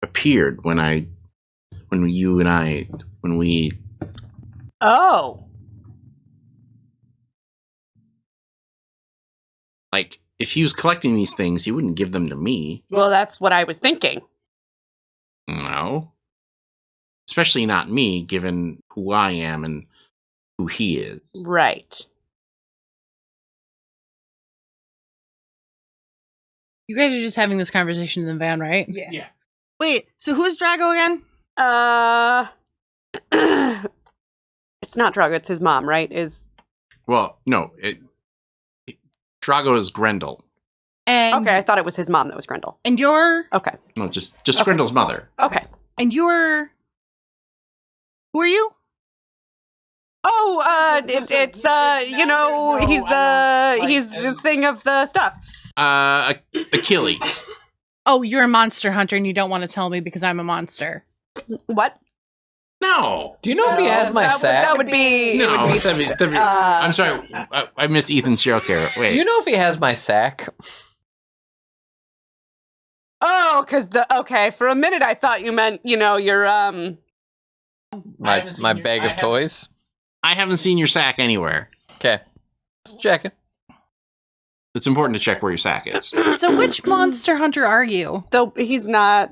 Speaker 1: appeared when we.
Speaker 2: Oh.
Speaker 1: Like, if he was collecting these things, he wouldn't give them to me.
Speaker 2: Well, that's what I was thinking.
Speaker 1: No. Especially not me, given who I am and who he is.
Speaker 2: Right.
Speaker 4: You guys are just having this conversation in the van, right?
Speaker 7: Yeah.
Speaker 4: Wait, so who's Drago again?
Speaker 2: It's not Drago, it's his mom, right?
Speaker 1: Well, no. Drago is Grendel.
Speaker 4: And
Speaker 2: Okay, I thought it was his mom that was Grendel.
Speaker 4: And you're
Speaker 2: Okay.
Speaker 1: No, just Grendel's mother.
Speaker 2: Okay.
Speaker 4: and you're who are you?
Speaker 2: Oh, it's he's the thing of the stuff.
Speaker 1: Achilles.
Speaker 4: Oh, you're a monster hunter and you don't want to tell me because I'm a monster.
Speaker 2: What?
Speaker 1: No.
Speaker 6: Do you know if he has my sack?
Speaker 2: That would be.
Speaker 1: No,
Speaker 2: it would be-
Speaker 1: that'd be- I'm sorry. I missed Ethan's joke here. Wait.
Speaker 6: Do you know if he has my sack?
Speaker 2: Oh, because okay. For a minute, I thought you meant your
Speaker 6: My bag of toys.
Speaker 1: I haven't seen your sack anywhere.
Speaker 6: Okay, just checking.
Speaker 1: It's important to check where your sack is.
Speaker 4: So which monster hunter are you?
Speaker 2: So he's not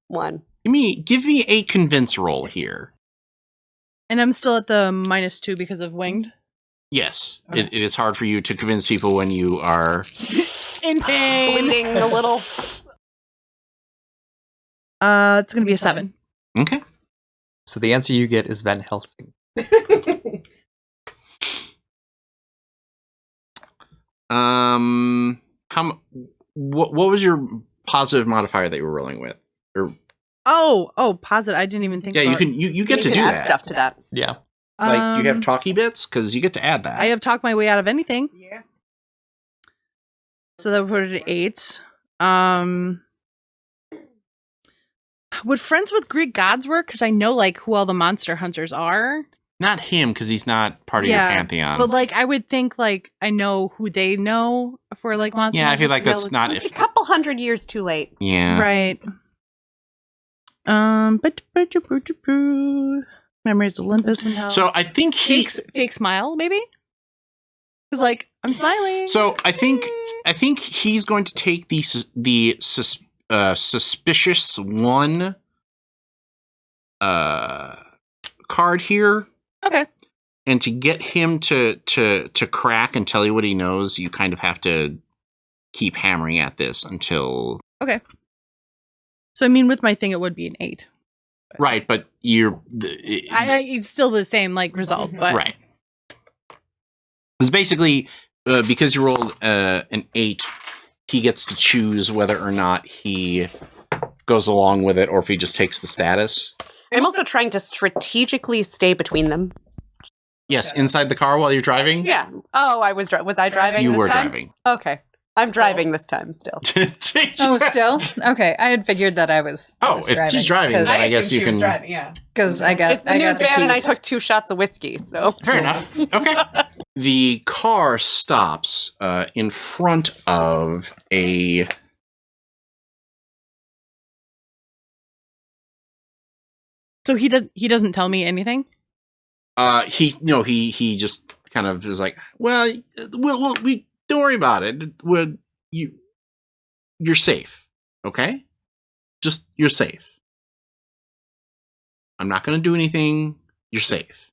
Speaker 2: one.
Speaker 1: Give me a convince roll here.
Speaker 4: And I'm still at the -2 because of winged.
Speaker 1: Yes, it is hard for you to convince people when you are
Speaker 4: In pain.
Speaker 2: Bleeding a little.
Speaker 4: It's gonna be a 7.
Speaker 1: okay.
Speaker 5: So the answer you get is Van Helsing.
Speaker 1: What was your positive modifier that you were rolling with? Or
Speaker 4: Oh, positive. I didn't even think.
Speaker 1: yeah,
Speaker 4: about
Speaker 1: you get to
Speaker 2: can
Speaker 1: do
Speaker 2: add
Speaker 1: that.
Speaker 2: stuff to that.
Speaker 5: Yeah.
Speaker 1: Like, do you have talkie bits? Because you get to add that.
Speaker 4: I have talked my way out of anything.
Speaker 2: Yeah.
Speaker 4: So that would put it at 8. Would Friends with Greek Gods work? Because I know like who all the monster hunters are.
Speaker 1: Not him, because he's not part of your pantheon.
Speaker 4: But like I would think like I know who they know for like monster
Speaker 1: Yeah, I feel
Speaker 4: hunters.
Speaker 1: like that's not
Speaker 2: It's a
Speaker 1: if.
Speaker 2: couple hundred years too late.
Speaker 1: Yeah.
Speaker 4: Right. Memories of Olympus.
Speaker 1: So I think
Speaker 4: fake smile, maybe? Because like I'm smiling.
Speaker 1: So I think he's going to take the suspicious one card here.
Speaker 4: Okay.
Speaker 1: And to get him to crack and tell you what he knows, you kind of have to keep hammering at this until.
Speaker 4: Okay. So I mean, with my thing, it would be an 8.
Speaker 1: Right, but
Speaker 4: it's still the same like result, but
Speaker 1: right. It's basically because you rolled an 8, he gets to choose whether or not he goes along with it or if he just takes the status.
Speaker 2: I'm also trying to strategically stay between them.
Speaker 1: Yes, inside the car while you're driving.
Speaker 2: Yeah. Oh, was I driving?
Speaker 1: You
Speaker 2: this
Speaker 1: were
Speaker 2: time?
Speaker 1: driving.
Speaker 2: Okay. I'm driving this time still.
Speaker 3: Oh, still? Okay, I had figured that I was.
Speaker 1: If she's driving, then I guess you can.
Speaker 2: yeah.
Speaker 3: Because I got.
Speaker 2: It's the
Speaker 3: I
Speaker 2: news
Speaker 3: got the
Speaker 2: van, and I
Speaker 3: keys.
Speaker 2: took 2 shots of whiskey. So
Speaker 1: Fair enough. Okay. The car stops in front of a.
Speaker 4: So he doesn't tell me anything.
Speaker 1: He just kind of is like, well, we don't worry about it. You're safe, okay? Just you're safe. I'm not going to do anything. You're safe.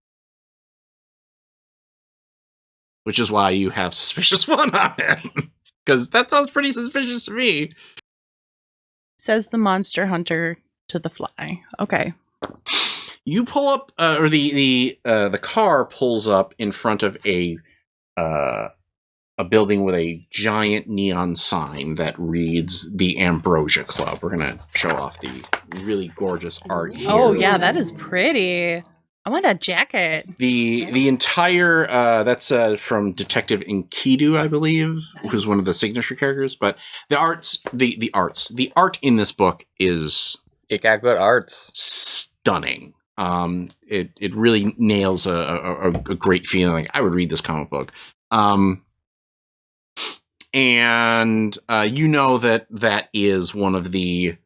Speaker 1: Which is why you have suspicious one on him. Because that sounds pretty suspicious to me.
Speaker 4: Says the monster hunter to the fly. Okay.
Speaker 1: You pull up, or the car pulls up in front of a building with a giant neon sign that reads the Ambrosia Club. We're gonna show off the really gorgeous art here.
Speaker 4: Oh yeah, that is pretty. I want that jacket.
Speaker 1: The entire that's from Detective Enkidu, I believe, who's one of the signature characters. But the art in this book is
Speaker 6: It got good arts.
Speaker 1: stunning. It really nails a great feeling. Like I would read this comic book. And you know that is one of that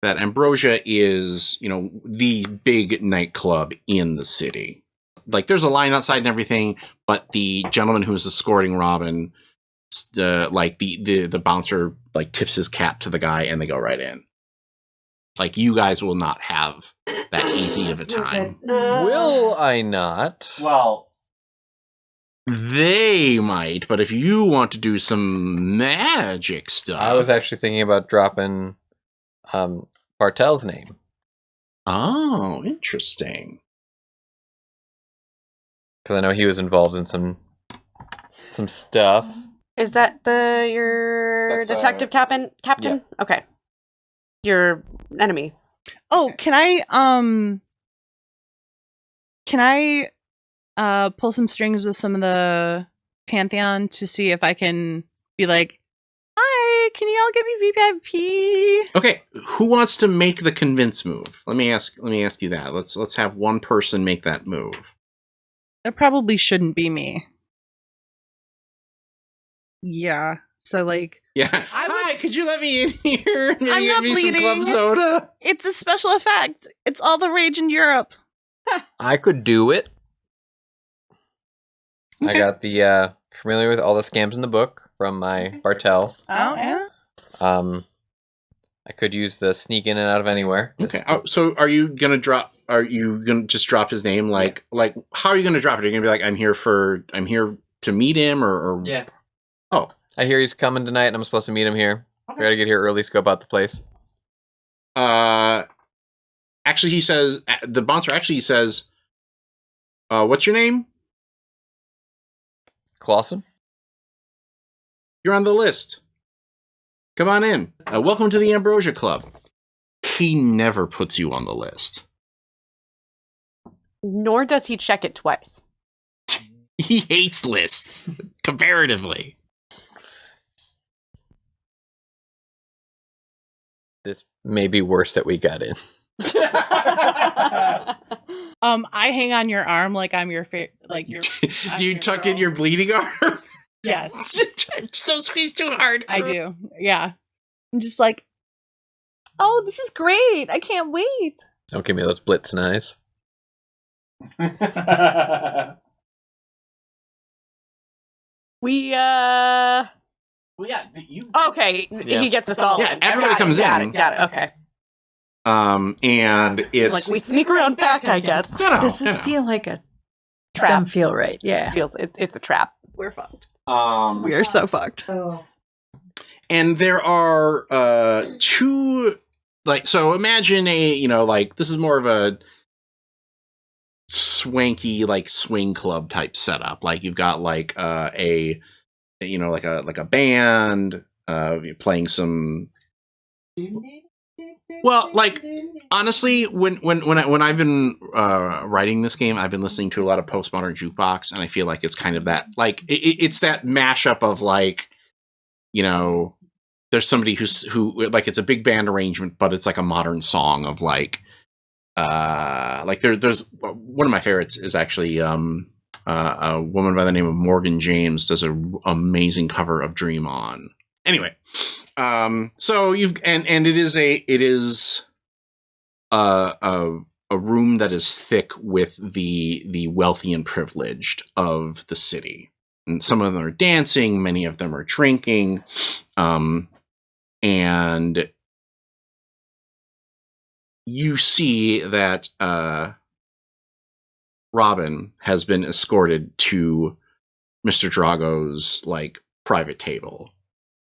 Speaker 1: Ambrosia is, the big nightclub in the city. Like there's a line outside and everything, but the gentleman who's escorting Robin, the bouncer like tips his cap to the guy and they go right in. Like you guys will not have that easy of a time.
Speaker 6: Will I not?
Speaker 1: Well, they might, but if you want to do some magic stuff,
Speaker 6: I was actually thinking about dropping Bartel's name.
Speaker 1: Oh, interesting.
Speaker 6: Because I know he was involved in some stuff.
Speaker 2: is that your
Speaker 6: That's,
Speaker 2: detective captain?
Speaker 6: yeah.
Speaker 2: Okay. Your enemy.
Speaker 4: Oh, can I pull some strings with some of the Pantheon to see if I can be like, hi, can you all give me VIP?
Speaker 1: Okay, who wants to make the convince move? Let me ask you that. Let's have one person make that move.
Speaker 4: That probably shouldn't be me. Yeah. So like,
Speaker 1: Yeah.
Speaker 4: I would-
Speaker 1: Hi, could you let me in here? Maybe
Speaker 4: I'm
Speaker 1: get
Speaker 4: not
Speaker 1: me some club
Speaker 4: bleeding.
Speaker 1: soda.
Speaker 4: it's a special effect. It's all the rage in Europe.
Speaker 6: I could do it. I got the familiar with all the scams in the book from my Bartel.
Speaker 4: Oh yeah.
Speaker 6: I could use the sneak in and out of anywhere.
Speaker 1: Okay. Oh, so are you gonna drop? Are you gonna just drop his name? Like, how are you gonna drop it? Are you gonna be like, I'm here to meet him, or
Speaker 6: Yeah.
Speaker 1: Oh.
Speaker 6: I hear he's coming tonight, and I'm supposed to meet him here. I gotta get here early, scope out the place.
Speaker 1: Actually, he says the bouncer actually says, "What's your name?
Speaker 6: Clausen?
Speaker 1: You're on the list. Come on in. Welcome to the Ambrosia Club." He never puts you on the list.
Speaker 2: Nor does he check it twice.
Speaker 1: He hates lists comparatively.
Speaker 6: This may be worse that we got in.
Speaker 4: I hang on your arm like I'm your like your.
Speaker 1: Do you tuck in your bleeding arm?
Speaker 4: Yes,
Speaker 1: Don't squeeze too hard.
Speaker 4: I do. Yeah, I'm just like, oh, this is great. I can't wait.
Speaker 6: Don't give me those blitzen eyes.
Speaker 2: We
Speaker 1: Well, yeah, you.
Speaker 2: okay.
Speaker 6: Yeah.
Speaker 2: He gets us all.
Speaker 1: Yeah,
Speaker 2: in.
Speaker 1: everybody comes
Speaker 2: got
Speaker 1: in.
Speaker 2: It, got it. Okay.
Speaker 1: And it's
Speaker 2: Like we sneak around back, I guess.
Speaker 1: No,
Speaker 3: Does this
Speaker 1: no.
Speaker 3: feel like a
Speaker 2: Trap.
Speaker 3: Doesn't feel right. Yeah.
Speaker 2: Feels it's a trap. We're fucked.
Speaker 4: We are so fucked.
Speaker 1: And there are two, like, so imagine this is more of a swanky, like, swing club type setup. Like, you've got like a band playing some. Well, like, honestly, when I've been writing this game, I've been listening to a lot of postmodern jukebox, and I feel like it's kind of that, like, it's that mashup of, like, there's somebody who like, it's a big band arrangement, but it's like a modern song of like there's one of my favorites is actually a woman by the name of Morgan James does an amazing cover of Dream On. Anyway, so you've and it is a room that is thick with the wealthy and privileged of the city, and some of them are dancing, many of them are drinking, and you see that Robin has been escorted to Mr. Drago's, like, private table.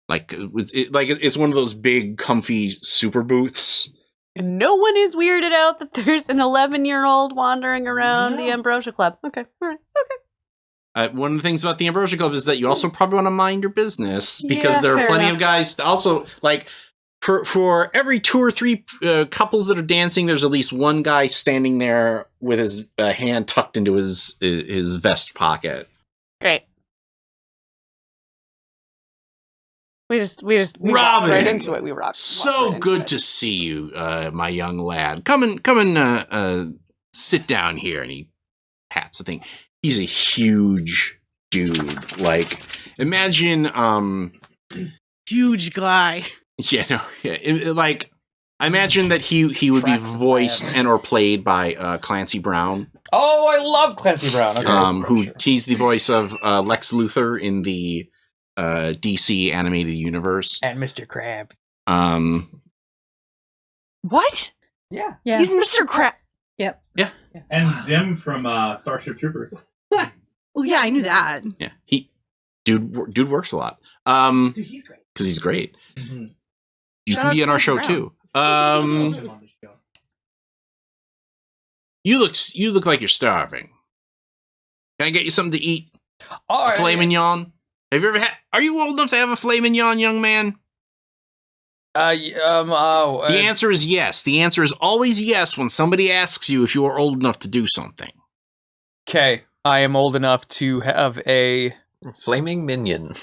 Speaker 1: Like, it's one of those big, comfy super booths.
Speaker 2: And no one is weirded out that there's an 11-year-old wandering around the Ambrosia Club. Okay, all right, okay.
Speaker 1: One of the things about the Ambrosia Club is that you also probably want to mind your business, because
Speaker 2: Yeah,
Speaker 1: there are
Speaker 2: fair
Speaker 1: plenty
Speaker 2: enough.
Speaker 1: of guys also, like, for every 2 or 3 couples that are dancing, there's at least one guy standing there with his hand tucked into his vest pocket.
Speaker 2: Great. We
Speaker 1: Robin!
Speaker 2: walked right into it. We rocked.
Speaker 1: So good to see you, my young lad. Come and sit down here. And he pats the thing. He's a huge dude. Like, imagine,
Speaker 4: Huge guy.
Speaker 1: like, I imagine that he would be
Speaker 5: Tracks of
Speaker 1: voiced
Speaker 5: land.
Speaker 1: and or played by Clancy Brown,
Speaker 5: Oh, I love Clancy Brown. Okay.
Speaker 1: he's the voice of Lex Luthor in the DC animated universe.
Speaker 5: And Mr. Krabs.
Speaker 4: What?
Speaker 5: Yeah.
Speaker 3: Yeah.
Speaker 4: He's Mr. Crap.
Speaker 7: And Zim from Starship Troopers.
Speaker 4: Well, yeah, I knew that.
Speaker 1: Yeah, dude works a lot.
Speaker 7: Dude, he's great.
Speaker 1: Because he's great.
Speaker 7: Mm-hmm.
Speaker 1: You
Speaker 4: Shout
Speaker 1: can
Speaker 4: out
Speaker 1: be
Speaker 4: to
Speaker 1: on our
Speaker 4: Clancy
Speaker 1: show
Speaker 4: Brown.
Speaker 1: too.
Speaker 7: On the show.
Speaker 1: You look like you're starving. Can I get you something to eat?
Speaker 5: Oh,
Speaker 1: A filet mignon? Have you ever had? Are you old enough to have a filet mignon, young man? The answer is yes. The answer is always yes when somebody asks you if you are old enough to do something.
Speaker 5: Okay, I am old enough to have a
Speaker 6: Flaming minion.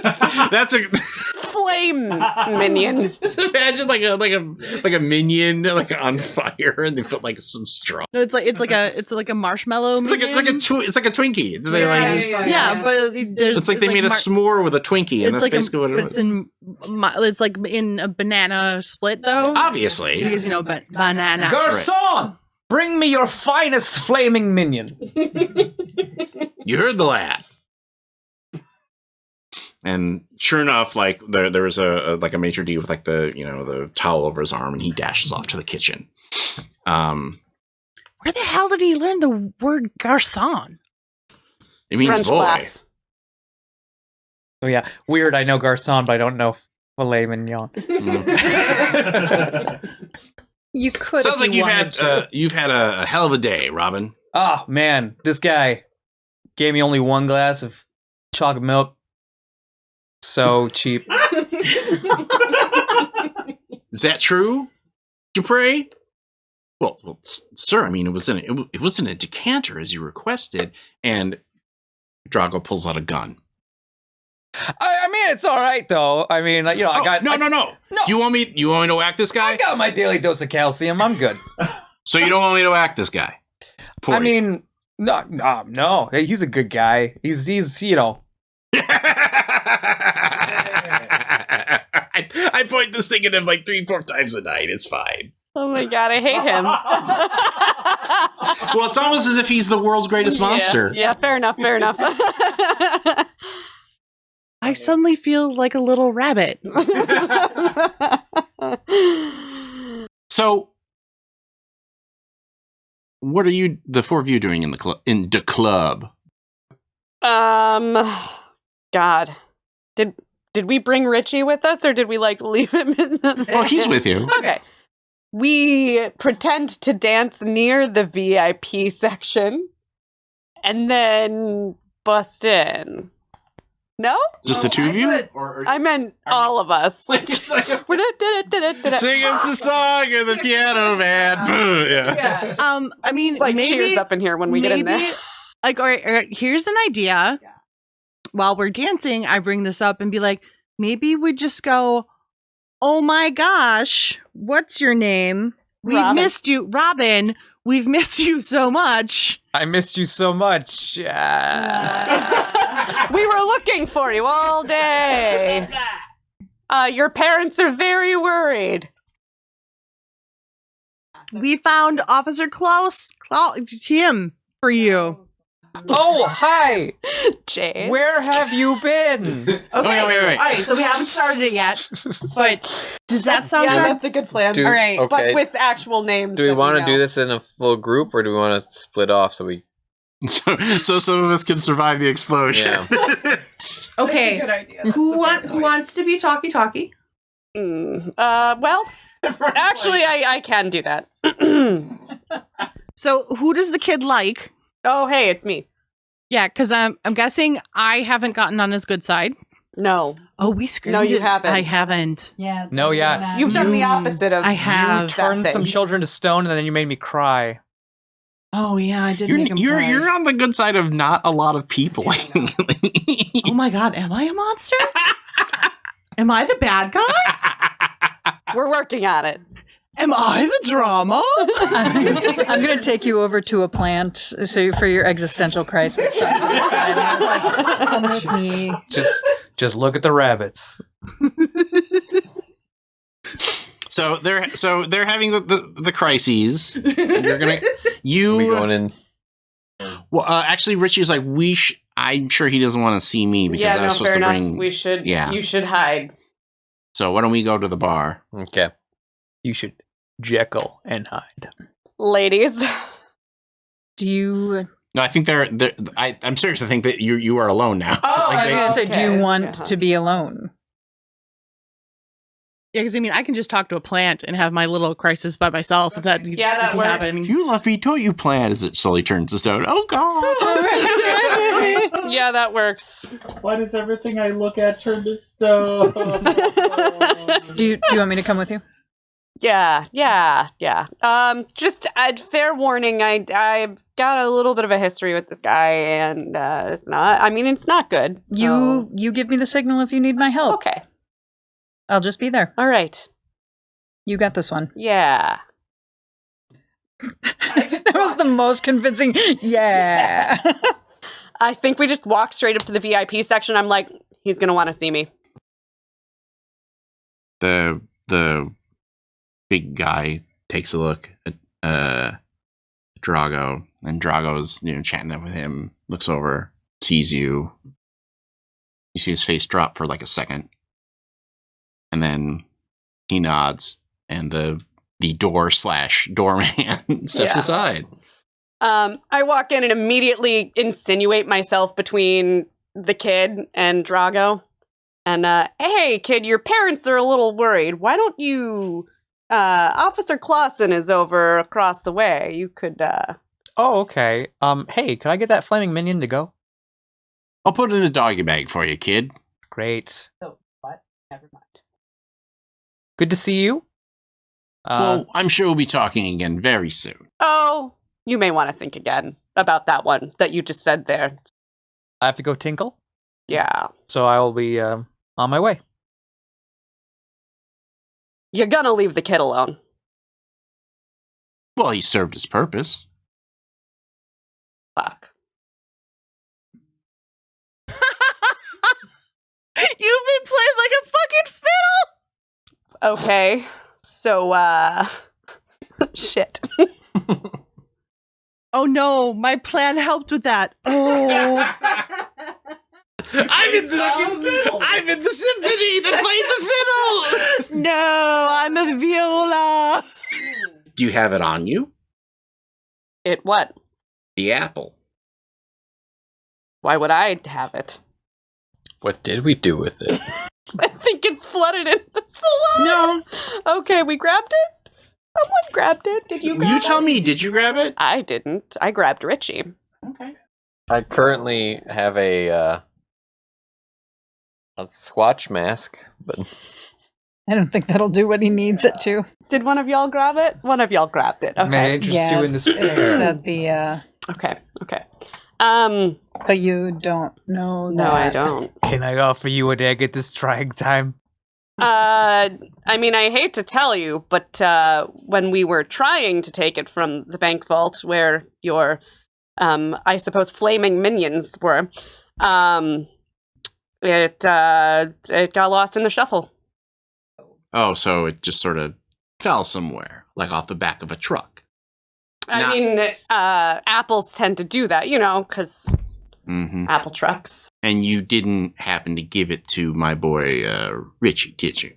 Speaker 1: That's a
Speaker 2: Flame minion.
Speaker 1: just imagine like a minion like on fire, and they put like some straw.
Speaker 4: No, it's like a marshmallow.
Speaker 1: It's like it's like a Twinkie. They like just-
Speaker 4: Yeah, but there's
Speaker 1: it's like they made a s'more with a Twinkie, and that's basically what it is.
Speaker 4: It's like in a banana split though.
Speaker 1: Obviously.
Speaker 4: Because banana.
Speaker 5: Garçon, bring me your finest flaming minion.
Speaker 1: You heard the lad. And sure enough, like there was a maitre d' with like the towel over his arm, and he dashes off to the kitchen.
Speaker 4: Where the hell did he learn the word garçon?
Speaker 1: It means
Speaker 2: French
Speaker 1: boy.
Speaker 2: class.
Speaker 5: Oh yeah, weird. I know garçon, but I don't know filet mignon.
Speaker 3: You could.
Speaker 1: Sounds
Speaker 3: if
Speaker 1: like
Speaker 3: you wanted to.
Speaker 1: you've had a hell of a day, Robin.
Speaker 5: Oh man, this guy gave me only one glass of chocolate milk. So cheap.
Speaker 1: Is that true, Dupre? Well, sir. I mean, it was in a decanter as you requested, and Drago pulls out a gun.
Speaker 5: I mean, it's all right though. I mean, I got
Speaker 1: no.
Speaker 5: No.
Speaker 1: You want me to whack this guy?
Speaker 5: I got my daily dose of calcium. I'm good.
Speaker 1: So you don't want me to whack this guy?
Speaker 5: I mean, no. Hey, he's a good guy. He's
Speaker 1: I point this thing at him like 3-4 times a night. It's fine.
Speaker 2: Oh my god, I hate him.
Speaker 1: Well, it's almost as if he's the world's greatest monster.
Speaker 2: Yeah, fair enough.
Speaker 4: I suddenly feel like a little rabbit.
Speaker 1: So, what are the four of you doing in the club?
Speaker 2: God. Did we bring Richie with us, or did we leave him in the?
Speaker 1: Oh, he's with you.
Speaker 2: Okay. We pretend to dance near the VIP section, and then bust in. No?
Speaker 1: Just the two of you?
Speaker 2: I meant all of us.
Speaker 1: Sing us the song of the piano man. Yeah.
Speaker 4: I mean,
Speaker 2: Like
Speaker 4: maybe
Speaker 2: cheers up in here when we get in there.
Speaker 4: Like, all right, here's an idea. Yeah. While we're dancing, I bring this up and be like, maybe we just go, oh my gosh, what's your name? We've missed you. Robin, we've missed you so much.
Speaker 5: I missed you so much.
Speaker 2: We were looking for you all day. Your parents are very worried.
Speaker 4: We found Officer Tim for you.
Speaker 5: Oh, hi.
Speaker 2: Jade.
Speaker 5: Where have you been?
Speaker 4: Okay,
Speaker 1: wait.
Speaker 4: All right, so we haven't started it yet. But does that sound
Speaker 2: Yeah,
Speaker 4: good?
Speaker 2: that's a good plan.
Speaker 6: Do-
Speaker 2: all right,
Speaker 6: okay.
Speaker 2: but with actual names.
Speaker 6: Do we
Speaker 2: that
Speaker 6: want to
Speaker 2: know.
Speaker 6: do this in a full group, or do we want to split off so we?
Speaker 1: So some of us can survive the explosion.
Speaker 6: Yeah.
Speaker 4: Okay.
Speaker 8: Good idea.
Speaker 4: Who wants to be talkie?
Speaker 2: Well, actually, I can do that.
Speaker 4: So who does the kid like?
Speaker 2: Oh, hey, it's me.
Speaker 4: Yeah, because I'm guessing I haven't gotten on his good side.
Speaker 2: No,
Speaker 4: Oh, we screwed.
Speaker 2: No, you
Speaker 4: it.
Speaker 2: haven't.
Speaker 4: I haven't.
Speaker 3: Yeah.
Speaker 5: No, yeah.
Speaker 2: you've done the opposite of.
Speaker 4: I have.
Speaker 2: that
Speaker 5: Turned some
Speaker 2: thing.
Speaker 5: children to stone, and then you made me cry.
Speaker 4: Oh yeah, I did. make him cry.
Speaker 1: You're on the good side of not a lot of people.
Speaker 4: Oh my god, am I a monster? Am I the bad guy?
Speaker 2: We're working on it.
Speaker 4: Am I the drama?
Speaker 3: I'm going to take you over to a plant so for your existential crisis. So it's like, come with me.
Speaker 5: Just look at the rabbits.
Speaker 1: So they're having the crises. You're gonna
Speaker 6: We going in?
Speaker 1: Well, actually, Richie's like I'm sure he doesn't want to see me because
Speaker 2: Yeah,
Speaker 1: I
Speaker 2: no,
Speaker 1: was supposed
Speaker 2: fair
Speaker 1: to
Speaker 2: enough.
Speaker 1: bring.
Speaker 2: We should.
Speaker 1: Yeah.
Speaker 2: You should hide,
Speaker 1: So why don't we go to the bar?
Speaker 6: Okay.
Speaker 5: You should Jekyll and hide.
Speaker 2: ladies.
Speaker 3: Do you?
Speaker 1: No, I think I'm serious. I think that you are alone now.
Speaker 2: Oh,
Speaker 3: I was going to say, do you
Speaker 2: okay.
Speaker 3: want
Speaker 2: Uh-huh.
Speaker 3: to be alone?
Speaker 4: Yeah, because I mean, I can just talk to a plant and have my little crisis by myself if that needs
Speaker 2: Yeah,
Speaker 4: to
Speaker 2: that
Speaker 4: be
Speaker 2: works.
Speaker 4: happening.
Speaker 1: You love me, don't you? Plan as it slowly turns to stone. Oh God!
Speaker 2: Yeah, that works.
Speaker 7: Why does everything I look at turn to stone?
Speaker 3: Do you want me to come with you?
Speaker 2: Yeah. Just fair warning. I've got a little bit of a history with this guy, and it's not. I mean, it's not good. So.
Speaker 3: You give me the signal if you need my help.
Speaker 2: Okay.
Speaker 3: I'll just be there.
Speaker 2: All right.
Speaker 3: You got this one.
Speaker 2: Yeah.
Speaker 3: That was the most convincing. Yeah.
Speaker 2: I think we just walked straight up to the VIP section. I'm like, he's gonna want to see me.
Speaker 1: The big guy takes a look at Drago, and Drago's chatting up with him. Looks over, sees you. You see his face drop for like a second, and then he nods, and the doorman steps aside.
Speaker 2: I walk in and immediately insinuate myself between the kid and Drago. And, hey, kid, your parents are a little worried. Why don't you, Officer Clausen is over across the way. You could,
Speaker 5: Oh, okay. Hey, could I get that flaming minion to go?
Speaker 1: I'll put it in a doggy bag for you, kid.
Speaker 5: Great.
Speaker 2: Oh, what? Never mind.
Speaker 5: Good to see you.
Speaker 1: Well, I'm sure we'll be talking again very soon.
Speaker 2: Oh, you may want to think again about that one that you just said there.
Speaker 5: I have to go tinkle,
Speaker 2: Yeah.
Speaker 5: so I will be on my way.
Speaker 2: You're gonna leave the kid alone.
Speaker 1: Well, he served his purpose.
Speaker 2: Fuck.
Speaker 4: You've been playing like a fucking fiddle!
Speaker 2: Okay. So, shit.
Speaker 4: Oh no, my plan helped with that. Oh.
Speaker 1: I'm in the symphony that played the fiddle.
Speaker 4: No, I'm a viola.
Speaker 1: Do you have it on you?
Speaker 2: It what?
Speaker 1: The apple.
Speaker 2: Why would I have it?
Speaker 6: What did we do with it?
Speaker 2: I think it's flooded in the salon.
Speaker 1: No.
Speaker 2: Okay, we grabbed it? Someone grabbed it. Did you grab it?
Speaker 1: You tell me, did you grab it?
Speaker 2: I didn't. I grabbed Richie.
Speaker 1: Okay.
Speaker 6: I currently have a Squatch mask, but
Speaker 3: I don't think that'll do what he needs it to.
Speaker 2: Did one of y'all grab it? One of y'all grabbed it. Okay.
Speaker 5: Man, just
Speaker 3: Yeah,
Speaker 5: doing
Speaker 3: it's
Speaker 5: this.
Speaker 3: at the.
Speaker 2: Okay.
Speaker 3: But you don't know that.
Speaker 2: No, I don't.
Speaker 5: Can I offer you a egg at this trying time?
Speaker 2: I mean, I hate to tell you, but when we were trying to take it from the bank vault where your, I suppose, flaming minions were, it got lost in the shuffle.
Speaker 1: Oh, so it just sort of fell somewhere, like off the back of a truck.
Speaker 2: I mean, apples tend to do that, because apple trucks.
Speaker 1: And you didn't happen to give it to my boy Richie, did you?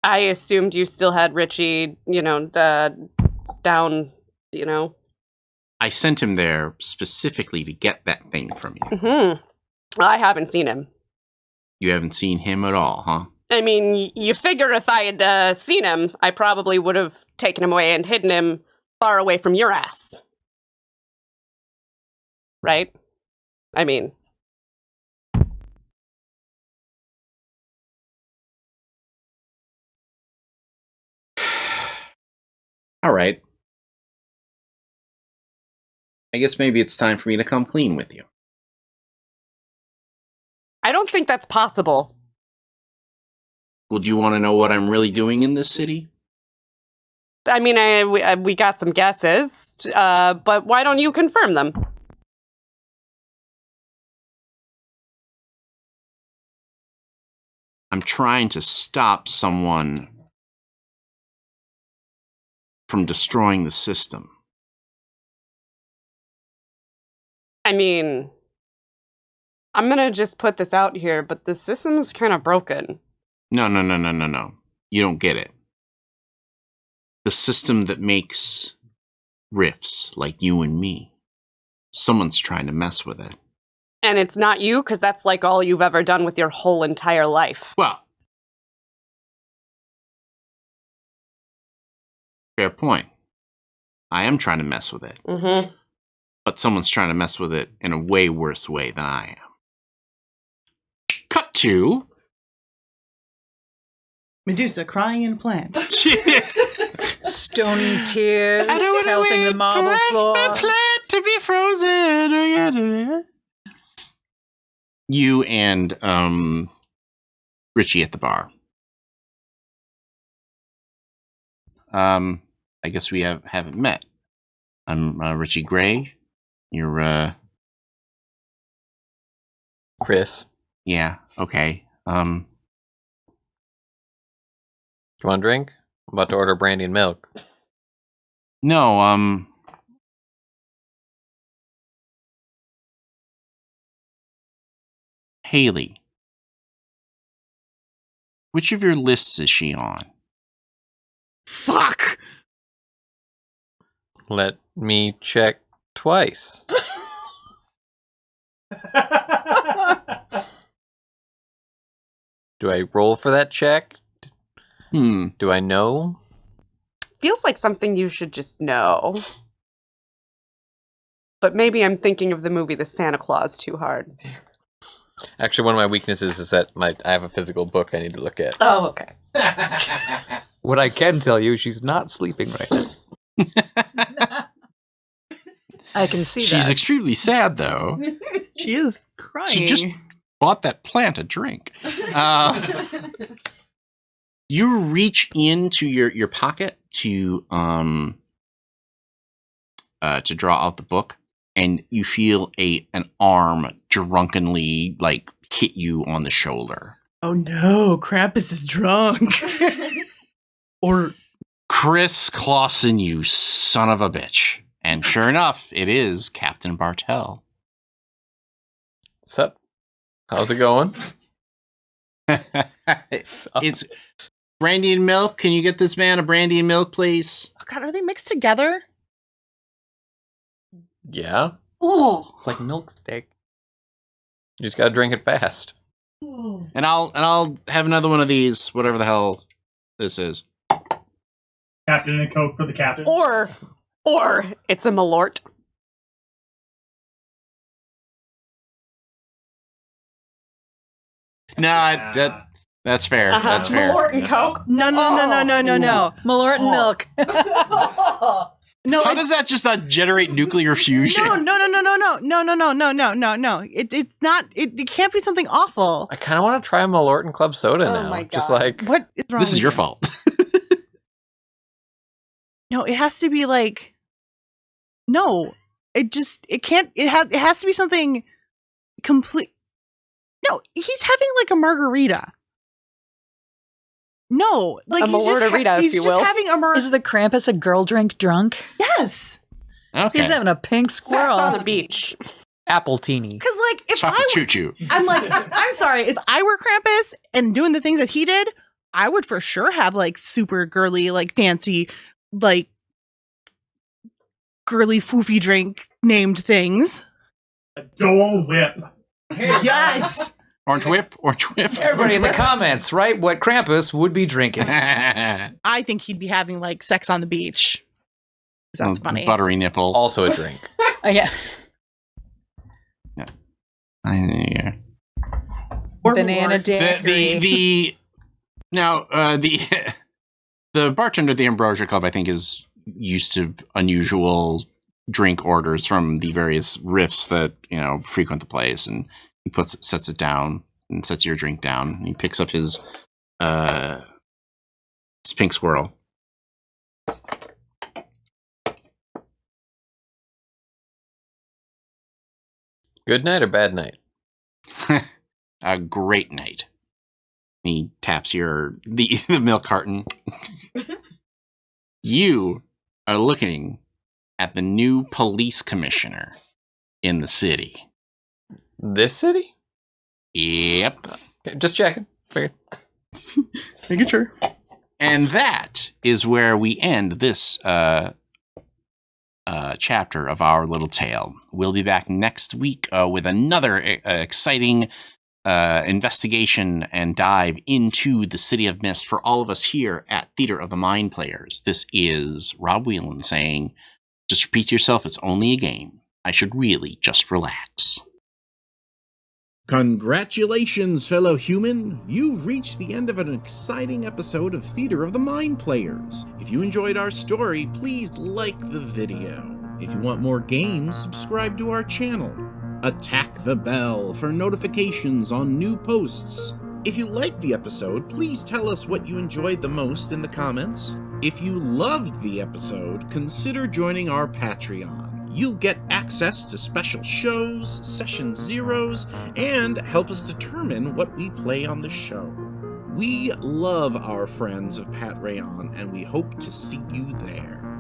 Speaker 2: I assumed you still had Richie, down,
Speaker 1: I sent him there specifically to get that thing from you.
Speaker 2: Mm-hmm. I haven't seen him.
Speaker 1: You haven't seen him at all, huh?
Speaker 2: I mean, you figure if I had seen him, I probably would have taken him away and hidden him far away from your ass. Right? I mean...
Speaker 1: All right. I guess maybe it's time for me to come clean with you.
Speaker 2: I don't think that's possible.
Speaker 1: Well, do you want to know what I'm really doing in this city?
Speaker 2: I mean, we got some guesses, but why don't you confirm them?
Speaker 1: I'm trying to stop someone from destroying the system.
Speaker 2: I mean, I'm gonna just put this out here, but the system is kind of broken.
Speaker 1: No. You don't get it. The system that makes riffs like you and me. Someone's trying to mess with it.
Speaker 2: And it's not you, because that's like all you've ever done with your whole entire life.
Speaker 1: Well, fair point. I am trying to mess with it.
Speaker 2: Mm-hmm.
Speaker 1: But someone's trying to mess with it in a way worse way than I am. Cut to
Speaker 4: Medusa crying in a plant.
Speaker 3: Stony tears pelting the marble floor.
Speaker 1: plant to be frozen. You and Richie at the bar. I guess we haven't met. I'm Richie Gray. You're
Speaker 6: Chris,
Speaker 1: yeah, okay.
Speaker 6: do you want a drink? I'm about to order brandy and milk.
Speaker 1: No, Haley. Which of your lists is she on?
Speaker 4: Fuck!
Speaker 6: Let me check twice. Do I roll for that check? Do I know?
Speaker 2: Feels like something you should just know. But maybe I'm thinking of the movie The Santa Claus too hard.
Speaker 6: Actually, one of my weaknesses is that I have a physical book I need to look at.
Speaker 2: Oh, okay.
Speaker 5: What I can tell you, she's not sleeping right now.
Speaker 3: I can see
Speaker 1: She's
Speaker 3: that.
Speaker 1: extremely sad, though.
Speaker 4: She is crying.
Speaker 1: She just bought that plant a drink. You reach into your pocket to draw out the book, and you feel an arm drunkenly hit you on the shoulder.
Speaker 4: Oh no, Krampus is drunk. Or
Speaker 1: Chris Clausen, you son of a bitch. And sure enough, it is Captain Bartell.
Speaker 6: Sup? How's it going?
Speaker 1: It's brandy and milk. Can you get this man a brandy and milk, please?
Speaker 4: oh god, are they mixed together?
Speaker 6: Yeah.
Speaker 4: Oh,
Speaker 5: It's like milk steak.
Speaker 6: You just gotta drink it fast.
Speaker 1: And I'll have another one of these, whatever the hell this is.
Speaker 7: Captain and Coke for the captain.
Speaker 2: Or it's a Malort.
Speaker 1: No, that's fair. That's fair.
Speaker 2: Malort and Coke.
Speaker 4: no.
Speaker 3: Malort and milk.
Speaker 4: No,
Speaker 1: How does that just not generate nuclear fusion?
Speaker 4: no. It's not. It can't be something awful.
Speaker 6: I kind of want to try a Malort and Club Soda
Speaker 2: Oh
Speaker 6: now.
Speaker 2: my
Speaker 6: Just
Speaker 2: God.
Speaker 6: like
Speaker 4: What is wrong?
Speaker 1: This is
Speaker 4: with
Speaker 1: your
Speaker 4: you?
Speaker 1: fault.
Speaker 4: No, it has to be like. No, it can't. It has to be something complete. No, he's having like a margarita. No, like
Speaker 2: A
Speaker 4: he's just,
Speaker 2: Malortarita, if
Speaker 4: he's
Speaker 2: you
Speaker 4: just
Speaker 2: will.
Speaker 4: having a
Speaker 3: Is the Krampus a girl drink drunk?
Speaker 4: Yes,
Speaker 1: Okay.
Speaker 3: He's having a pink
Speaker 2: Sex
Speaker 3: squirrel.
Speaker 2: on the beach.
Speaker 5: Apple teeny.
Speaker 4: because like if
Speaker 1: Chocolate
Speaker 4: I,
Speaker 1: choo-choo.
Speaker 4: I'm like, I'm sorry, if I were Krampus and doing the things that he did, I would for sure have like super girly, like fancy, like girly foofy drink named things.
Speaker 7: A Dole Whip.
Speaker 4: Yes.
Speaker 1: Orange whip.
Speaker 5: Everybody in the comments, write what Krampus would be drinking.
Speaker 4: I think he'd be having like sex on the beach. 'Cause that's funny.
Speaker 1: Buttery nipple.
Speaker 6: also a drink.
Speaker 3: Yeah.
Speaker 1: Yeah.
Speaker 4: Or
Speaker 3: Banana
Speaker 4: Malort.
Speaker 3: daiquiri.
Speaker 1: The bartender at the Ambrosia Club, I think, is used to unusual drink orders from the various riffs that frequent the place, and he sets it down and sets your drink down. And he picks up his pink squirrel.
Speaker 6: Good night or bad night?
Speaker 1: A great night. He taps the milk carton. You are looking at the new police commissioner in the city.
Speaker 6: This city?
Speaker 1: Yep.
Speaker 6: Okay, just checking. Figured.
Speaker 1: Making sure. And that is where we end this chapter of our little tale. We'll be back next week with another exciting investigation and dive into the City of Mist for all of us here at Theater of the Mind Players. This is Rob Whelan saying, just repeat to yourself, it's only a game. I should really just relax. Congratulations, fellow human! You've reached the end of an exciting episode of Theater of the Mind Players. If you enjoyed our story, please like the video. If you want more games, subscribe to our channel. Attack the bell for notifications on new posts. If you liked the episode, please tell us what you enjoyed the most in the comments. If you loved the episode, consider joining our Patreon. You'll get access to special shows, session zeros, and help us determine what we play on the show. We love our friends of Pat Rayon, and we hope to see you there.